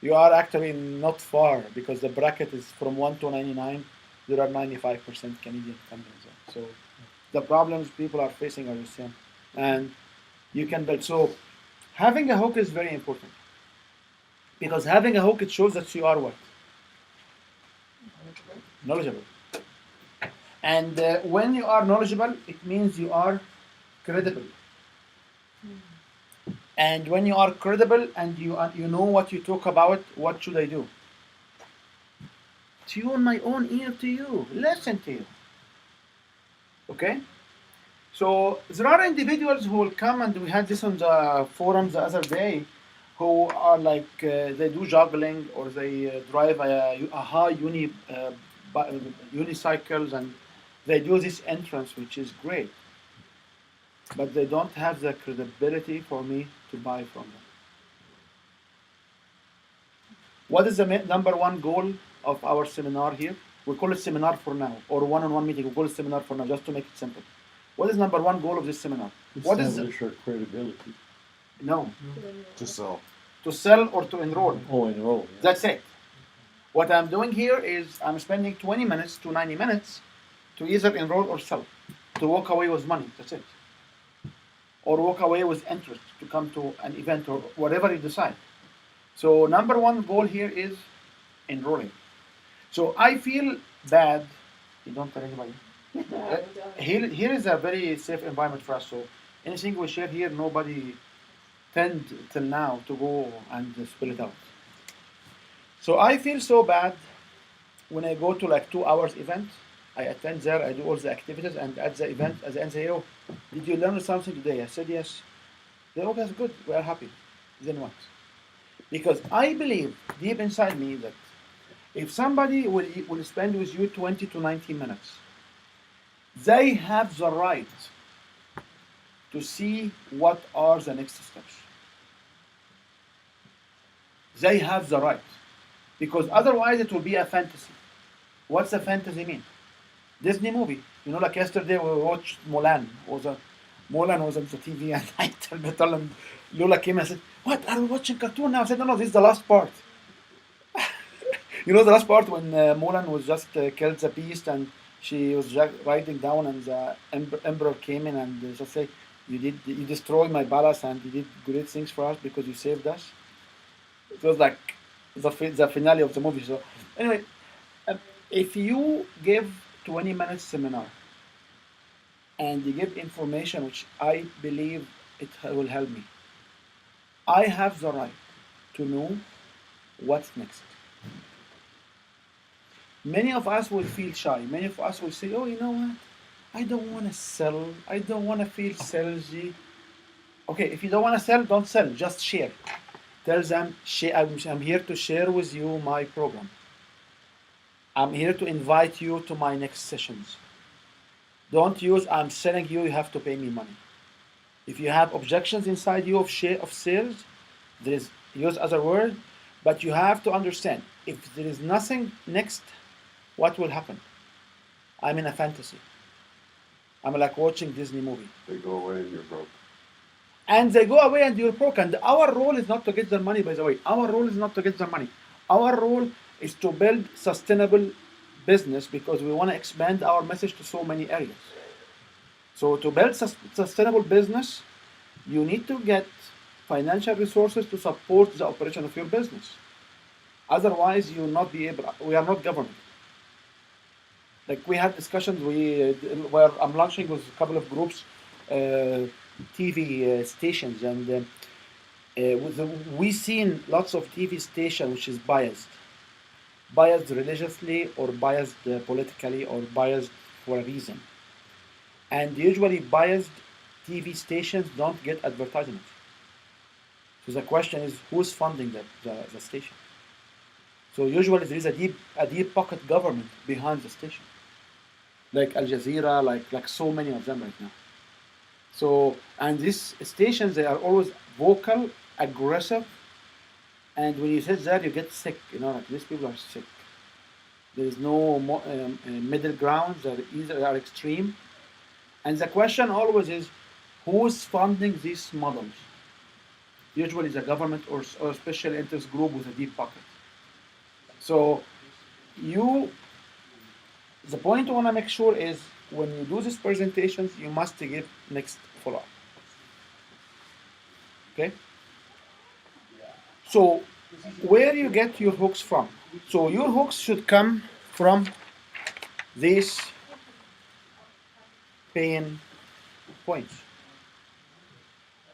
you are actually not far because the bracket is from 1 to 99. There are 95% Canadian companies. So the problems people are facing are the same. And you can build. So having a hook is very important because having a hook, it shows that you are what? Knowledgeable. And when you are knowledgeable, it means you are credible. And when you are credible and you know what you talk about, what should I do? Tune my own ear to you. Listen to you. Okay? So there are individuals who will come, and we had this on the forum the other day, who are like they do juggling or they drive a high unicycles, and they do this entrance, which is great, but they don't have the credibility for me to buy from them. What is the number one goal of our seminar here? We call it seminar for now, or one-on-one meeting. We call it seminar for now, just to make it simple. What is number one goal of this seminar? What is Establish our credibility. no To sell. to sell or to enroll? Oh, enroll. Yeah. That's it. What I'm doing here is I'm spending 20 minutes to 90 minutes to either enroll or sell, to walk away with money. That's it. Or walk away with interest to come to an event or whatever you decide. So number one goal here is enrolling. So I feel bad. You don't tell anybody. Here is a very safe environment for us. So anything we share here, nobody tend till now to go and spill it out. So I feel so bad when I go to like 2 hours event. I attend there, I do all the activities, and at the event, at the end, say, "Oh, did you learn something today?" I said, "Yes." Then, "Oh, that's good. We are happy." Then what? Because I believe deep inside me that if somebody will spend with you 20 to 90 minutes, they have the right to see what are the next steps. They have the right. Because otherwise it will be a fantasy. What's a fantasy mean? Disney movie. You know, like yesterday we watched Mulan. Mulan was on the TV, and I told them, Lola came and said, "What, are we watching cartoon now?" I said, "No, this is the last part." You know the last part when Mulan was just killed the beast, and she was writing down, and the emperor came in and just say, you destroyed my palace, and you did great things for us because you saved us. It was like the finale of the movie. So anyway, if you give 20 minutes seminar and you give information which I believe it will help me, I have the right to know what's next. Many of us will feel shy. Many of us will say, oh, you know what? I don't want to sell. I don't want to feel salesy. Okay, if you don't want to sell, don't sell. Just share. Tell them, I'm here to share with you my program. I'm here to invite you to my next sessions. Don't use, I'm selling you, you have to pay me money. If you have objections inside you of sales, there is, use other word, but you have to understand, if there is nothing next, what will happen? I'm in a fantasy. I'm like watching Disney movie. They go away and you're broke. And they go away and you're broke. And our role is not to get their money, by the way. Our role is not to get their money. Our role is to build sustainable business because we want to expand our message to so many areas. So to build sustainable business, you need to get financial resources to support the operation of your business. Otherwise, you will not be able. We are not government. Like we had discussions where I'm launching with a couple of groups, TV stations, and we seen lots of TV station which is biased religiously or biased politically or biased for a reason. And usually biased TV stations don't get advertisements. So the question is, who's funding the station? So usually there is a deep pocket government behind the station, like Al Jazeera, like so many of them right now. So, and these stations, they are always vocal, aggressive, and when you sit there, you get sick. You know, like these people are sick. There is no middle ground. They are extreme. And the question always is, who's funding these models? Usually the government or special interest group with a deep pocket. So the point I want to make sure is when you do these presentations, you must give next follow-up. Okay? So where you get your hooks from? So your hooks should come from these pain points.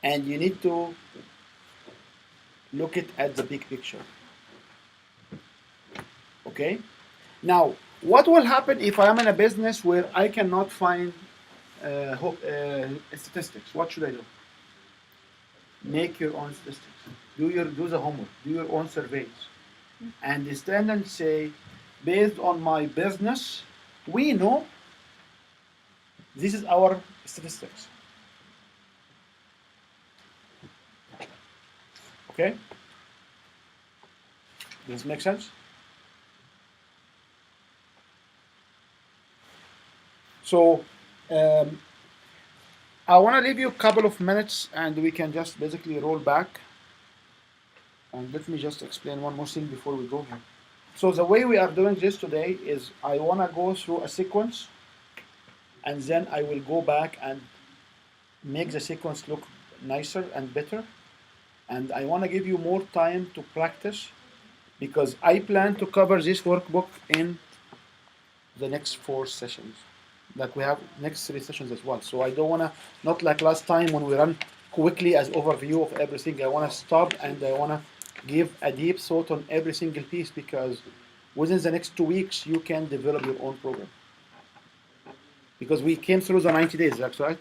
And you need to look at the big picture. Okay? Now, what will happen if I am in a business where I cannot find statistics? What should I do? Make your own statistics. Do the homework. Do your own surveys. And stand and say, based on my business, we know this is our statistics. Okay? Does this make sense? So I want to leave you a couple of minutes and we can just basically roll back. And let me just explain one more thing before we go here. So the way we are doing this today is I want to go through a sequence and then I will go back and make the sequence look nicer and better. And I want to give you more time to practice because I plan to cover this workbook in the next 4 sessions. Like we have next 3 sessions as well. So I don't want to, not like last time when we run quickly as overview of everything. I want to stop and I want to give a deep thought on every single piece because within the next 2 weeks you can develop your own program. Because we came through the 90 days, right?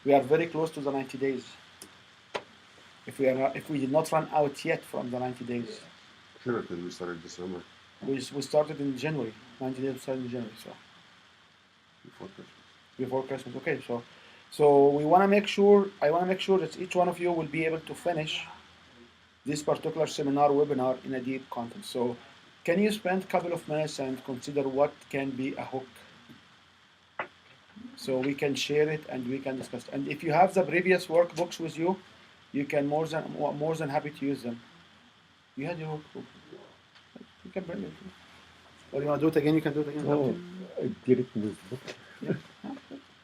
We are very close to the 90 days. If we did not run out yet from the 90 days. Sure, because we started December. We started in January. 90 days started in January, so. Before Christmas. Before Christmas, okay. So we want to make sure, I want to make sure that each one of you will be able to finish this particular seminar webinar in a deep content. So can you spend a couple of minutes and consider what can be a hook? So we can share it and we can discuss it. And if you have the previous workbooks with you, you can more than happy to use them. You had your workbook. You can bring it. Or you want to do it again? You can do it again. it's up to Oh, you. I did it in this book.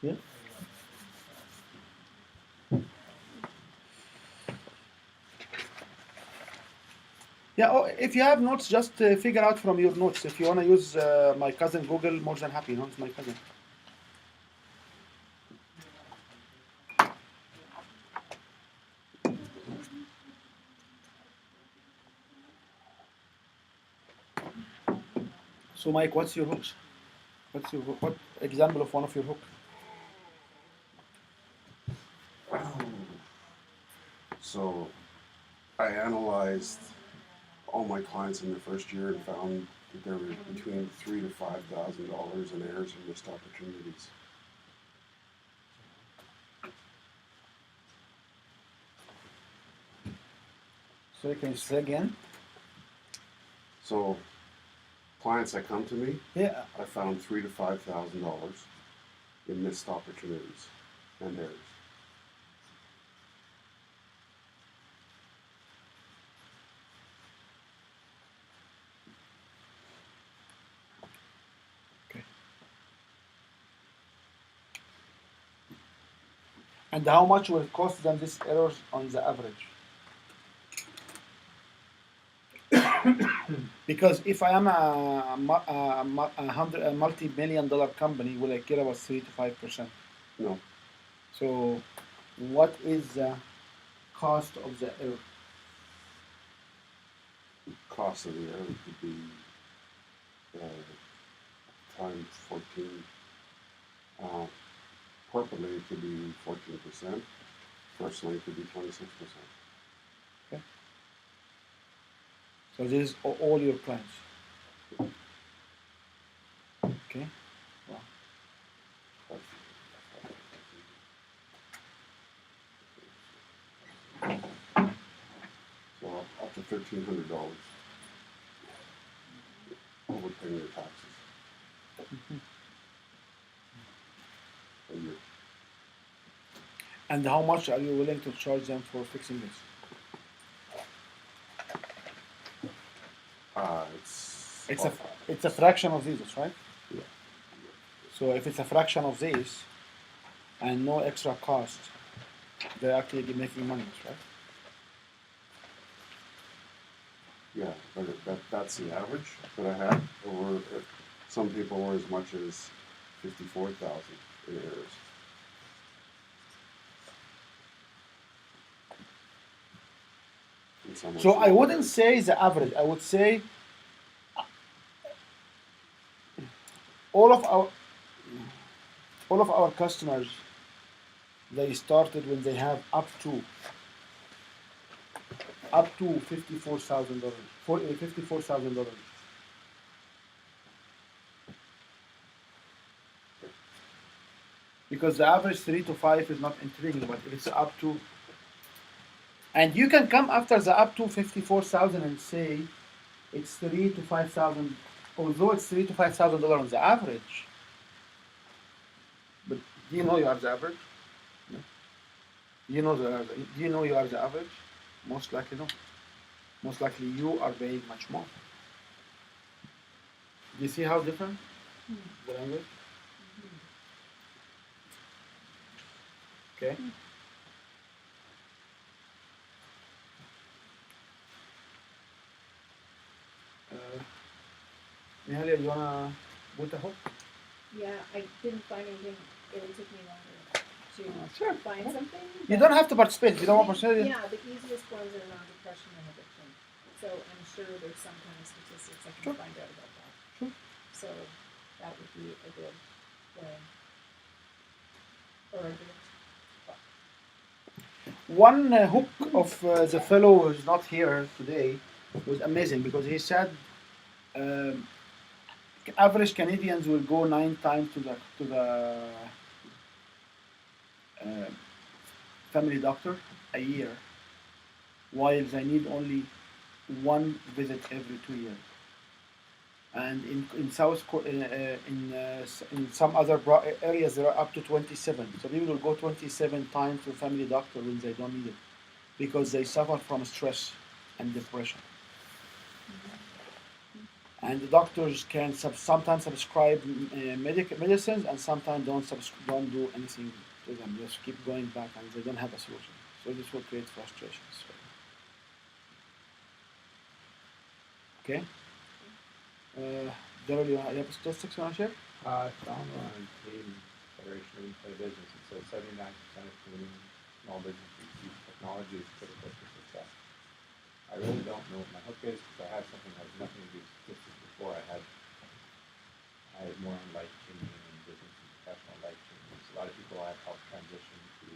Yeah. Yeah, oh, if you have notes, just figure out from your notes. If you want to use my cousin Google, more than happy. You know, it's my cousin. So, Mike, what's your hooks? What's your hook? What example of one of your hook? So I analyzed all my clients in the first year and found that there were between $3,000 to $5,000 in errors and missed opportunities. So you can say again. So clients that come to me, Yeah. I found $3,000 to $5,000 in missed opportunities and errors. Okay. And how much will it cost them these errors on the average? Because if I am a multi-million-dollar company, will I care about 3 to 5%? No, So, what is the cost of the error? cost of the error could be times 14. Corporately, it could be 14%. Personally, it could be 26%. Okay. So this is all your plans. Okay. Wow. So up to $1,300 over paying your taxes a year. And how much are you willing to charge them for fixing this? It's a fraction of these, right? Yeah. So if it's a fraction of this and no extra cost, they're actually making money, right? Yeah, but that's the average that I had. Or some people were as much as 54,000 in errors. And some were So I small wouldn't errors. say the average. I would say all of our all of our customers, they started when they have up to $54,000 for $54,000. Because the average 3 to 5 is not intriguing, but if it's up to, and you can come after the up to 54,000 and say it's 3 to 5,000, although it's $3 to $5,000 on the average. But do you know you are the average? No. Do you know you are the average? Most likely no. Most likely you are paying much more. Do you see how different the language? Okay. Nihalia, you wanna put a hook? Yeah, I didn't find anything, it would take me longer to Sure. find something. You but don't have to participate. If you don't want to participate. Yeah, the easiest ones are non-depression and addiction. So I'm sure there's some kind of statistics I can Sure. find out about that. Sure. So that would be a good way. Or a good. One hook of the fellow who's not here today was amazing because he said um, average Canadians will go 9 times to the uh, family doctor a year, while they need only one visit every 2 years. And in in some other areas there are up to 27. So people will go 27 times to family doctor when they don't need it because they suffer from stress and depression. and the doctors can sometimes prescribe medicines and sometimes don't do anything to them. Just keep going back and they don't have a solution. So this will create frustration. So, okay. Daryl, you have statistics you want to share? I found on Canadian Federation of Play Business, it says 79% of Canadian small businesses use technology as critical for success. I really don't know what my hook is because I had something that has nothing to do with statistics before. I had more on life changing and business and professional life changing. So a lot of people I've helped transition to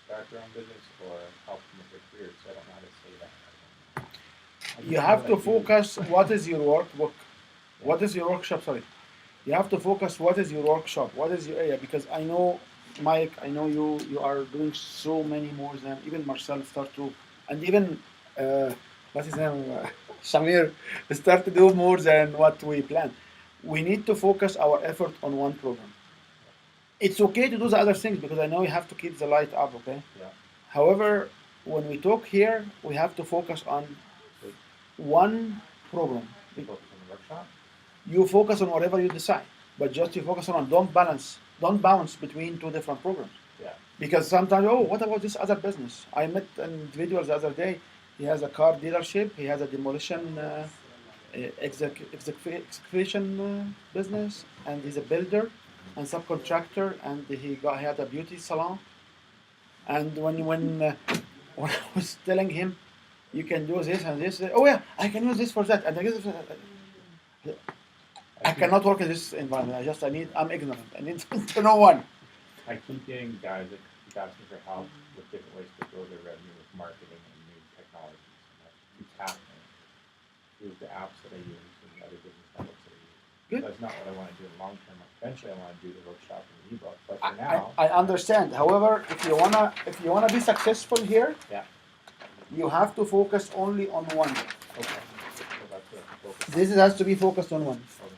start their own business or help them with their careers. So I don't know how to say that. You have to focus what is your workbook, what is your workshop, sorry. You have to focus what is your workshop, what is your area, because I know, Mike, I know you are doing so many more than even Marcel start to, and even, what's his name, Shamir, start to do more than what we planned. We need to focus our effort on one program. It's okay to do the other things because I know you have to keep the light up, okay? Yeah. However, when we talk here, we have to focus on one program. Focus on the workshop. You focus on whatever you decide, but just you focus on don't bounce between two different programs. Yeah. Because sometimes, oh, what about this other business? I met an individual the other day. He has a car dealership. He has a demolition excavation business, and he's a builder and subcontractor, and he had a beauty salon. And when when I was telling him, you can do this and this, oh yeah, I can use this for that, and I cannot work in this environment. I'm ignorant. I need to know one. I keep getting guys that keep asking for help with different ways to grow their revenue with marketing and new technologies. And that keeps happening. Here's the apps that I use and the other business networks that I use. Good. That's not what I want to do in long term. Eventually, I want to do the workshop and the ebook. But for now, I understand. However, if you wanna be successful here, yeah. you have to focus only on one. Okay. So that's what I'm focused on. This has to be focused on one. Okay.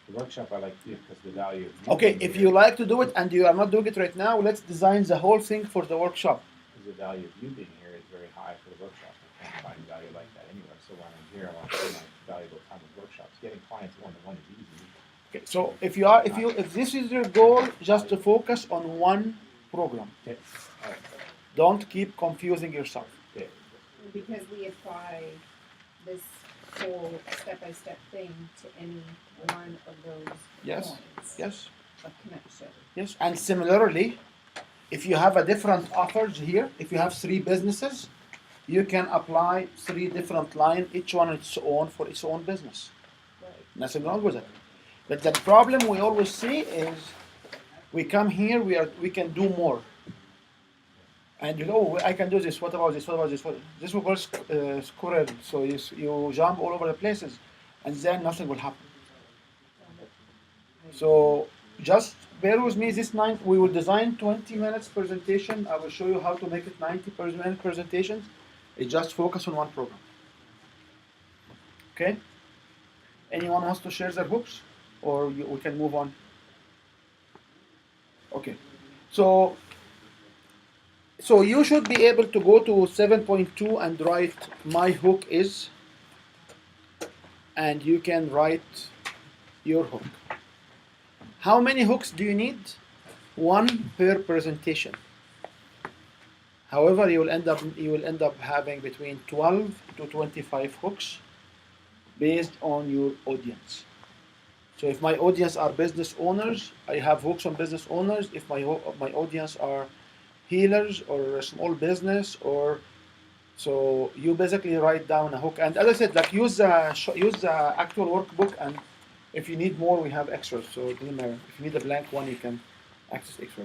The workshop I like to do because the value of Okay, if you like to do it and you are not doing it right now, let's design the whole thing for the workshop. because the value of you being here is very high for the workshop. I can't find value like that anywhere. So when I'm here, I want to spend my valuable time with workshops. Getting clients one-to-one is easy. Okay, so if this is your goal, just to focus on one program. Okay. All right. Don't keep confusing yourself. Okay. Because we apply this whole step-by-step thing to any one of those Yes. points Yes. of connection. Yes. And similarly, if you have a different offers here, if you have 3 businesses, you can apply 3 different lines, each one its own for its own business. Right. Nothing wrong with it. But the problem we always see is we come here, we can do more. And you know, I can do this, what about this, what about this? This will go squirrel, so you jump all over the places, and then nothing will happen. So just bear with me this night. We will design 20 minutes presentation. I will show you how to make it 90-minute presentations. It just focus on one program. Okay? Anyone wants to share their hooks? Or we can move on? Okay. So you should be able to go to 7.2 and write my hook is, and you can write your hook. How many hooks do you need? 1 per presentation. However, you will end up having between 12 to 25 hooks based on your audience. So if my audience are business owners, I have hooks on business owners. If my audience are healers or a small business, or so you basically write down a hook. And as I said, like use the actual workbook, and if you need more, we have extras. So it doesn't matter. If you need a blank one, you can access extra.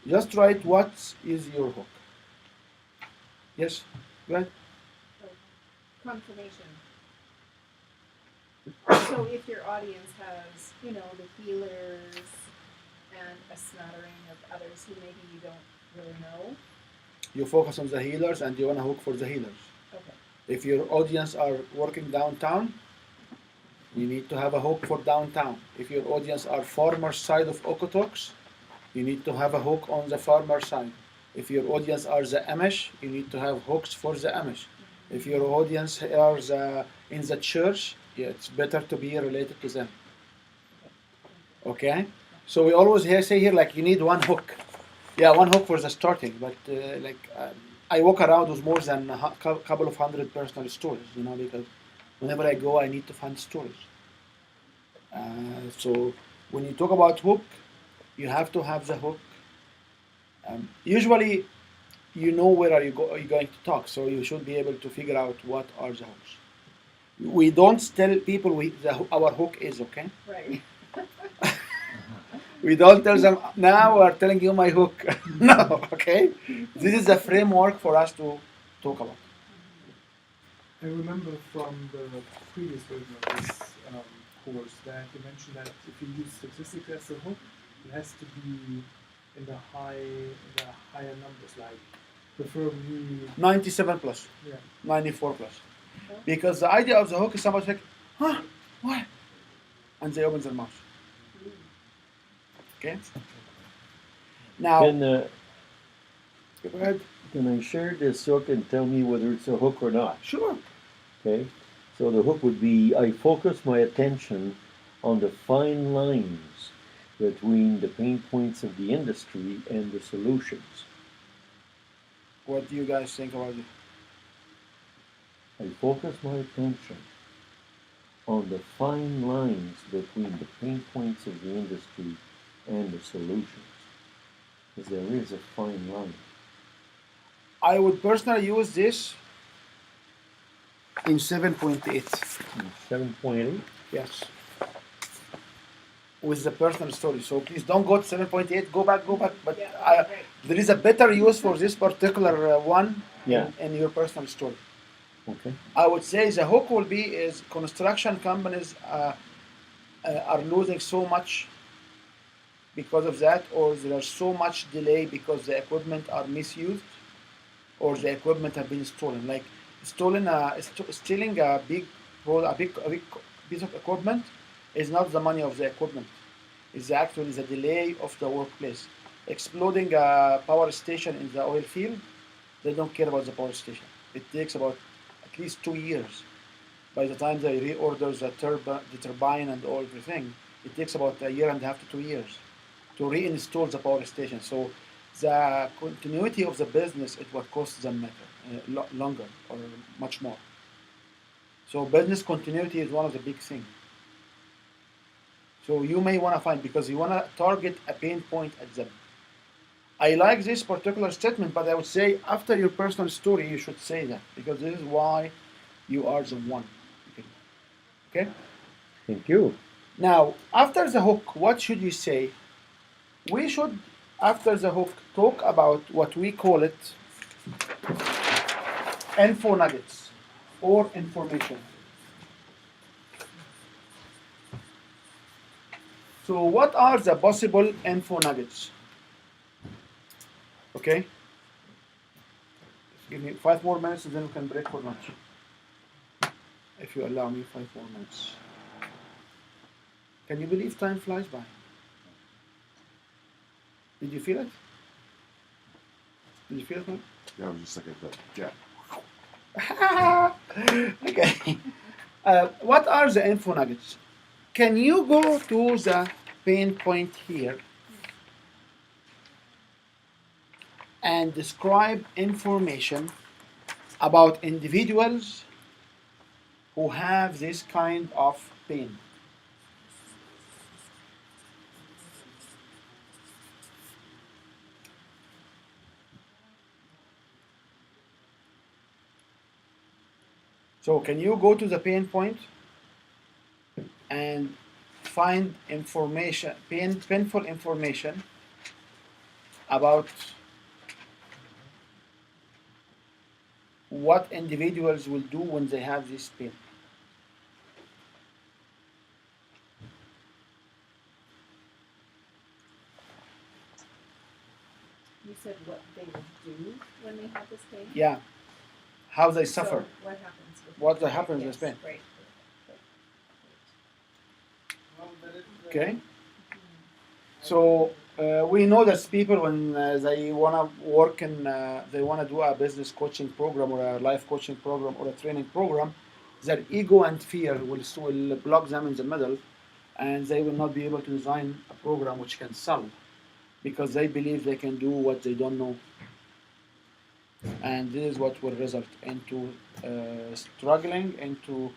Just write what is your hook. Yes, go ahead. Confirmation. So if your audience has, the healers and a smattering of others who maybe you don't really know. You focus on the healers and you want to hook for the healers. Okay. If your audience are working downtown, you need to have a hook for downtown. If your audience are farmer side of Okotoks, you need to have a hook on the farmer side. If your audience are the Amish, you need to have hooks for the Amish. If your audience are in the church, Yeah, it's better to be related to them. Okay? So we always say here, like, you need one hook. Yeah, one hook for the starting, but I walk around with more than a couple of hundred personal stories, because whenever I go, I need to find stories. So when you talk about hook, you have to have the hook. Usually, you know where are you going to talk, so you should be able to figure out what are the hooks. We don't tell people our hook is, okay. Right. We don't tell them now we're telling you my hook. No, okay. This is the framework for us to talk about. I remember from the previous version of this course that you mentioned that if you use statistics as a hook, it has to be in the higher numbers, like preferably 97 plus, yeah. 94 plus. Okay. Because the idea of the hook is somebody like, huh, what? And they open their mouth. Okay? Now, go ahead. Can I share this hook and tell me whether it's a hook or not? Sure. Okay, so the hook would be, I focus my attention on the fine lines between the pain points of the industry and the solutions. What do you guys think about it? I focus my attention on the fine lines between the pain points of the industry and the solutions. Because there is a fine line. I would personally use this in 7.8. 7.8? Yes. With the personal story. So please don't go to 7.8. Go back. But Yeah, I, right. there is a better use for this particular one Yeah. in your personal story. Okay. I would say the hook will be is construction companies are losing so much because of that, or there is so much delay because the equipment are misused, or the equipment have been stolen. Like stealing a big piece of equipment is not the money of the equipment. It's actually the delay of the workplace. Exploding a power station in the oil field, they don't care about the power station. It takes about at least 2 years. By the time they reorder the turbine and all everything, it takes about a year and a half to 2 years to reinstall the power station. So the continuity of the business is what costs them longer or much more. So business continuity is one of the big things. So you may want to find, because you want to target a pain point at them. I like this particular statement, but I would say after your personal story, you should say that, because this is why you are the one. Okay? Thank you. Now, after the hook, what should you say? We should, after the hook, talk about what we call it info nuggets or information. So, what are the possible info nuggets? Okay? Give me 5 more minutes and then we can break for lunch. If you allow me 5 more minutes. Can you believe time flies by? Did you feel it? Did you feel it, man? Yeah, I was just like a jet. Okay. What are the info nuggets? Can you go to the pain point here and describe information about individuals who have this kind of pain? So can you go to the pain point and find information, painful information about what individuals will do when they have this pain? You said what they would do when they have this pain? Yeah, how they suffer. So what happens with What it? happens Yes, with pain. right. Okay. So we know that people, when they want to work in, they want to do a business coaching program or a life coaching program or a training program, their ego and fear will block them in the middle, and they will not be able to design a program which can sell because they believe they can do what they don't know. And this is what will result into struggling, into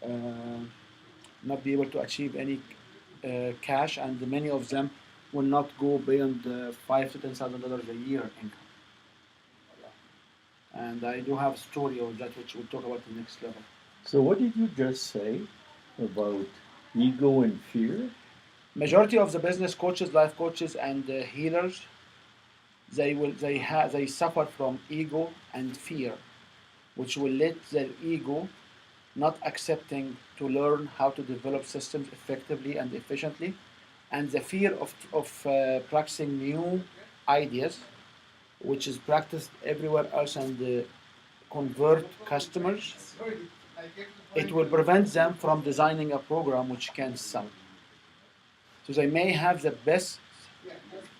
uh, not be able to achieve any cash, and many of them will not go beyond $5,000 to $10,000 a year income. And I do have a story of that which we'll talk about the next level. So what did you just say about ego and fear? Majority of the business coaches, life coaches, and healers, they suffer from ego and fear, which will let their ego not accepting to learn how to develop systems effectively and efficiently, and the fear of practicing new ideas, which is practiced everywhere else, and convert customers. It will prevent them from designing a program which can sell. So they may have the best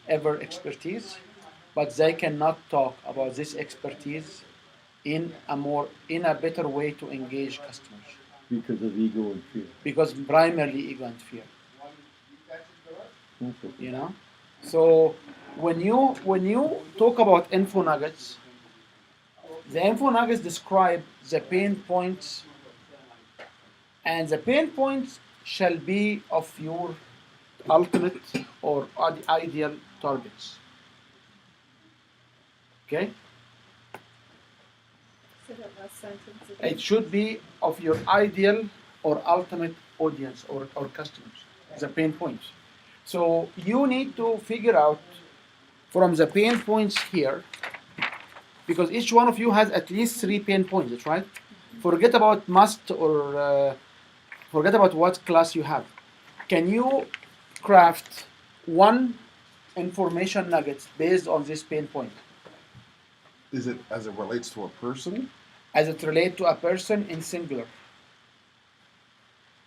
ever expertise, but they cannot talk about this expertise in a better way to engage customers. Because of ego and fear. Because primarily ego and fear. Okay. You know? So when you talk about info nuggets, the info nuggets describe the pain points, and the pain points shall be of your ultimate or ideal targets. Okay? Say that last sentence again. It should be of your ideal or ultimate audience or customers, the pain points. So you need to figure out from the pain points here, because each one of you has at least 3 pain points, that's right? Forget about must or forget about what class you have. Can you craft one information nuggets based on this pain point? Is it as it relates to a person? As it relates to a person in singular.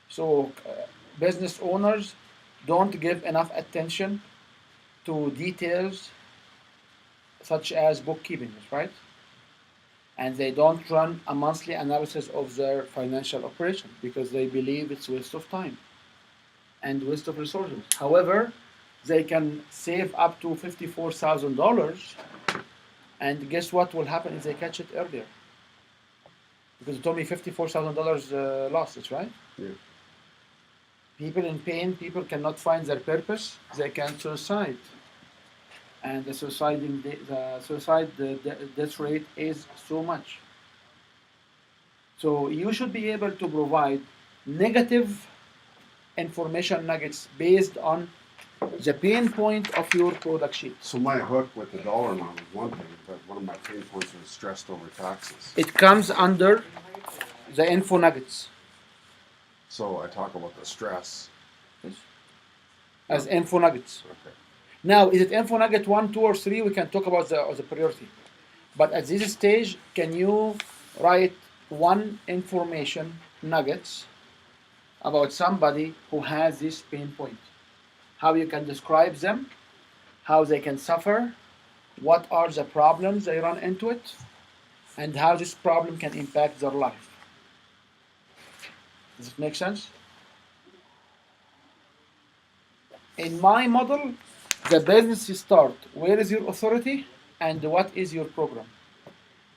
So business owners don't give enough attention to details such as bookkeeping, right? And they don't run a monthly analysis of their financial operation because they believe it's waste of time and waste of resources. However, they can save up to $54,000, and guess what will happen if they catch it earlier? Because you told me $54,000 losses, right? Yeah. People in pain, people cannot find their purpose, they can suicide. And the death rate is so much. So you should be able to provide negative information nuggets based on the pain point of your product sheet. So my hook with the dollar amount is one thing, but one of my pain points was stressed over taxes. It comes under the info nuggets So I talk about the stress. as info nuggets. Okay. Now, is it info nugget 1, 2, or 3? We can talk about the priority. But at this stage, can you write one information nuggets about somebody who has this pain point? How you can describe them, how they can suffer, what are the problems they run into it, and how this problem can impact their life. Does it make sense? In my model, the business start. Where is your authority and what is your program?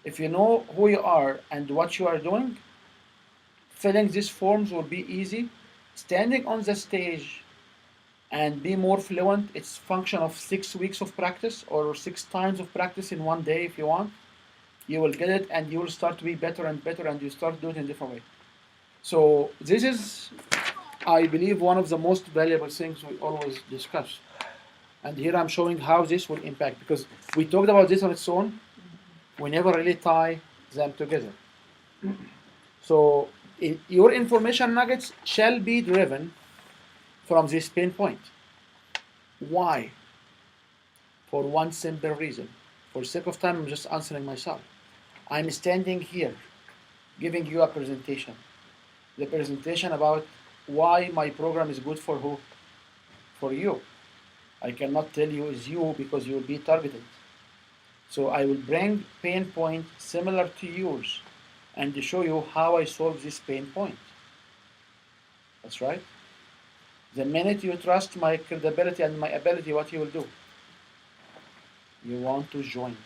If you know who you are and what you are doing, filling these forms will be easy. Standing on the stage and be more fluent, it's function of 6 weeks of practice or 6 times of practice in one day if you want. You will get it and you will start to be better and better, and you start doing it in a different way. So this is, I believe, one of the most valuable things we always discuss. And here I'm showing how this will impact, because we talked about this on its own. We never really tie them together. So your information nuggets shall be driven from this pain point. Why? For one simple reason. For sake of time, I'm just answering myself. I'm standing here giving you a presentation. The presentation about why my program is good for who? For you. I cannot tell you it's you because you will be targeted. So I will bring pain point similar to yours, and to show you how I solve this pain point. That's right. The minute you trust my credibility and my ability, what you will do? You want to join,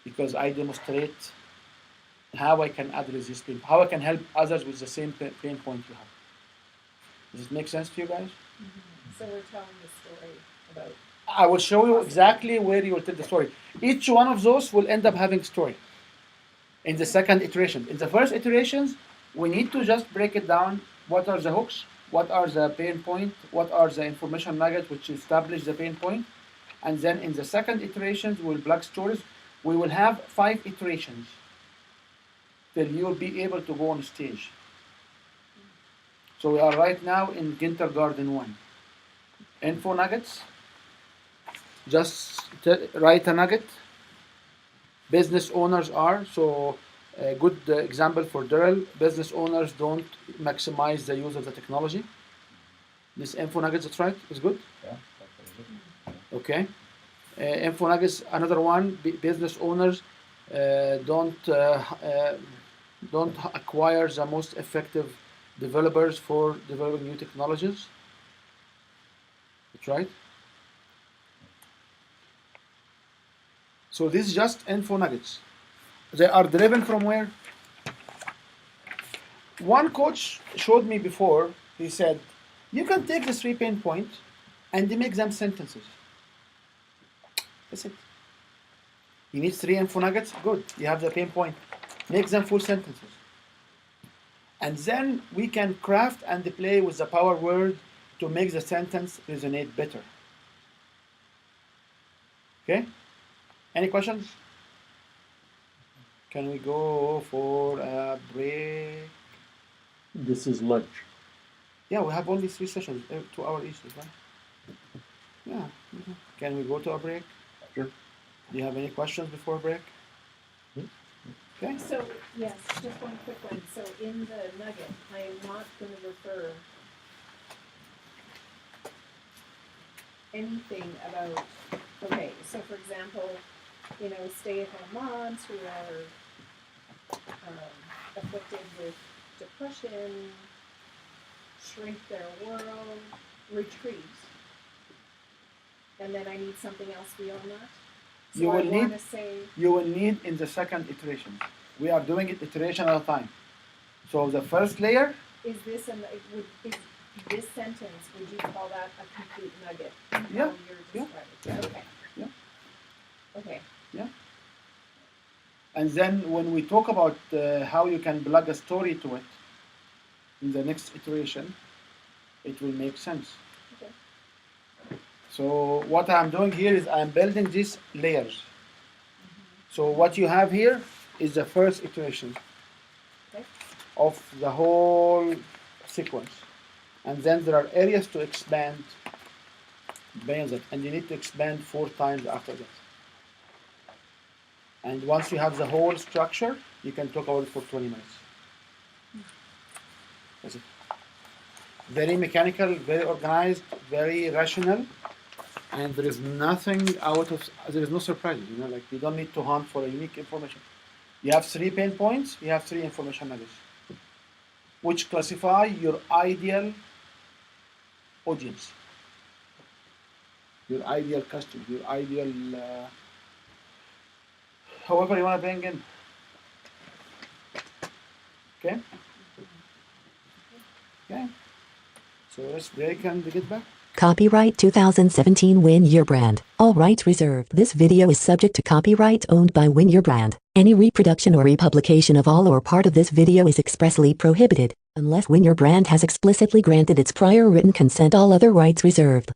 because I demonstrate how I can address this pain, how I can help others with the same pain point you have. Does it make sense to you guys? So we're telling the story about. I will show you exactly where you will tell the story. Each one of those will end up having story in the second iteration. In the first iterations, we need to just break it down. What are the hooks? What are the pain point? What are the information nuggets which establish the pain point? And then in the second iterations, we'll plug stories. We will have 5 iterations till you'll be able to go on stage. So we are right now in kindergarten 1. Info nuggets. Just write a nugget. Business owners are, so a good example for Daryl, business owners don't maximize the use of the technology. This info nuggets, that's right, is good? Yeah, that's very good. Okay. Info nuggets, another one, business owners don't acquire the most effective developers for developing new technologies. That's right. So this is just info nuggets. They are driven from where? One coach showed me before, he said, you can take the 3 pain points and make them sentences. That's it. You need 3 info nuggets? Good. You have the pain point. Make them full sentences. And then we can craft and play with the power word to make the sentence resonate better. Okay? Any questions? Can we go for a break? This is lunch. Yeah, we have only 3 sessions, 2 hours each, right? Yeah. Can we go to a break? Sure. Do you have any questions before break? Okay. So, yes, just one quick one. So in the nugget, I am not going to refer anything about, okay, so for example, stay-at-home moms who are afflicted with depression, shrink their world, retreat. And then I need something else beyond that. So You I will want need- to say, You will need in the second iteration. We are doing it iteration at a time. So the first layer, is this this sentence, would you call that a complete nugget? Yeah, How you're describing? Okay. Yeah. Okay. and then when we talk about how you can plug a story to it in the next iteration, it will make sense. Okay. So what I'm doing here is I'm building these layers. So what you have here is the first iteration Okay. of the whole sequence. And then there are areas to expand beyond that. And you need to expand 4 times after that. And once you have the whole structure, you can talk about it for 20 minutes. That's it. Very mechanical, very organized, very rational. And there is nothing there is no surprises, like you don't need to hunt for a unique information. You have 3 pain points, you have 3 information nuggets, which classify your ideal audience, your ideal customer, your ideal, however you want to bring in. Okay? Okay. So let's break and get back. Copyright 2017 Win Your Brand. All rights reserved. This video is subject to copyright owned by Win Your Brand. Any reproduction or republication of all or part of this video is expressly prohibited, unless Win Your Brand has explicitly granted its prior written consent. All other rights reserved.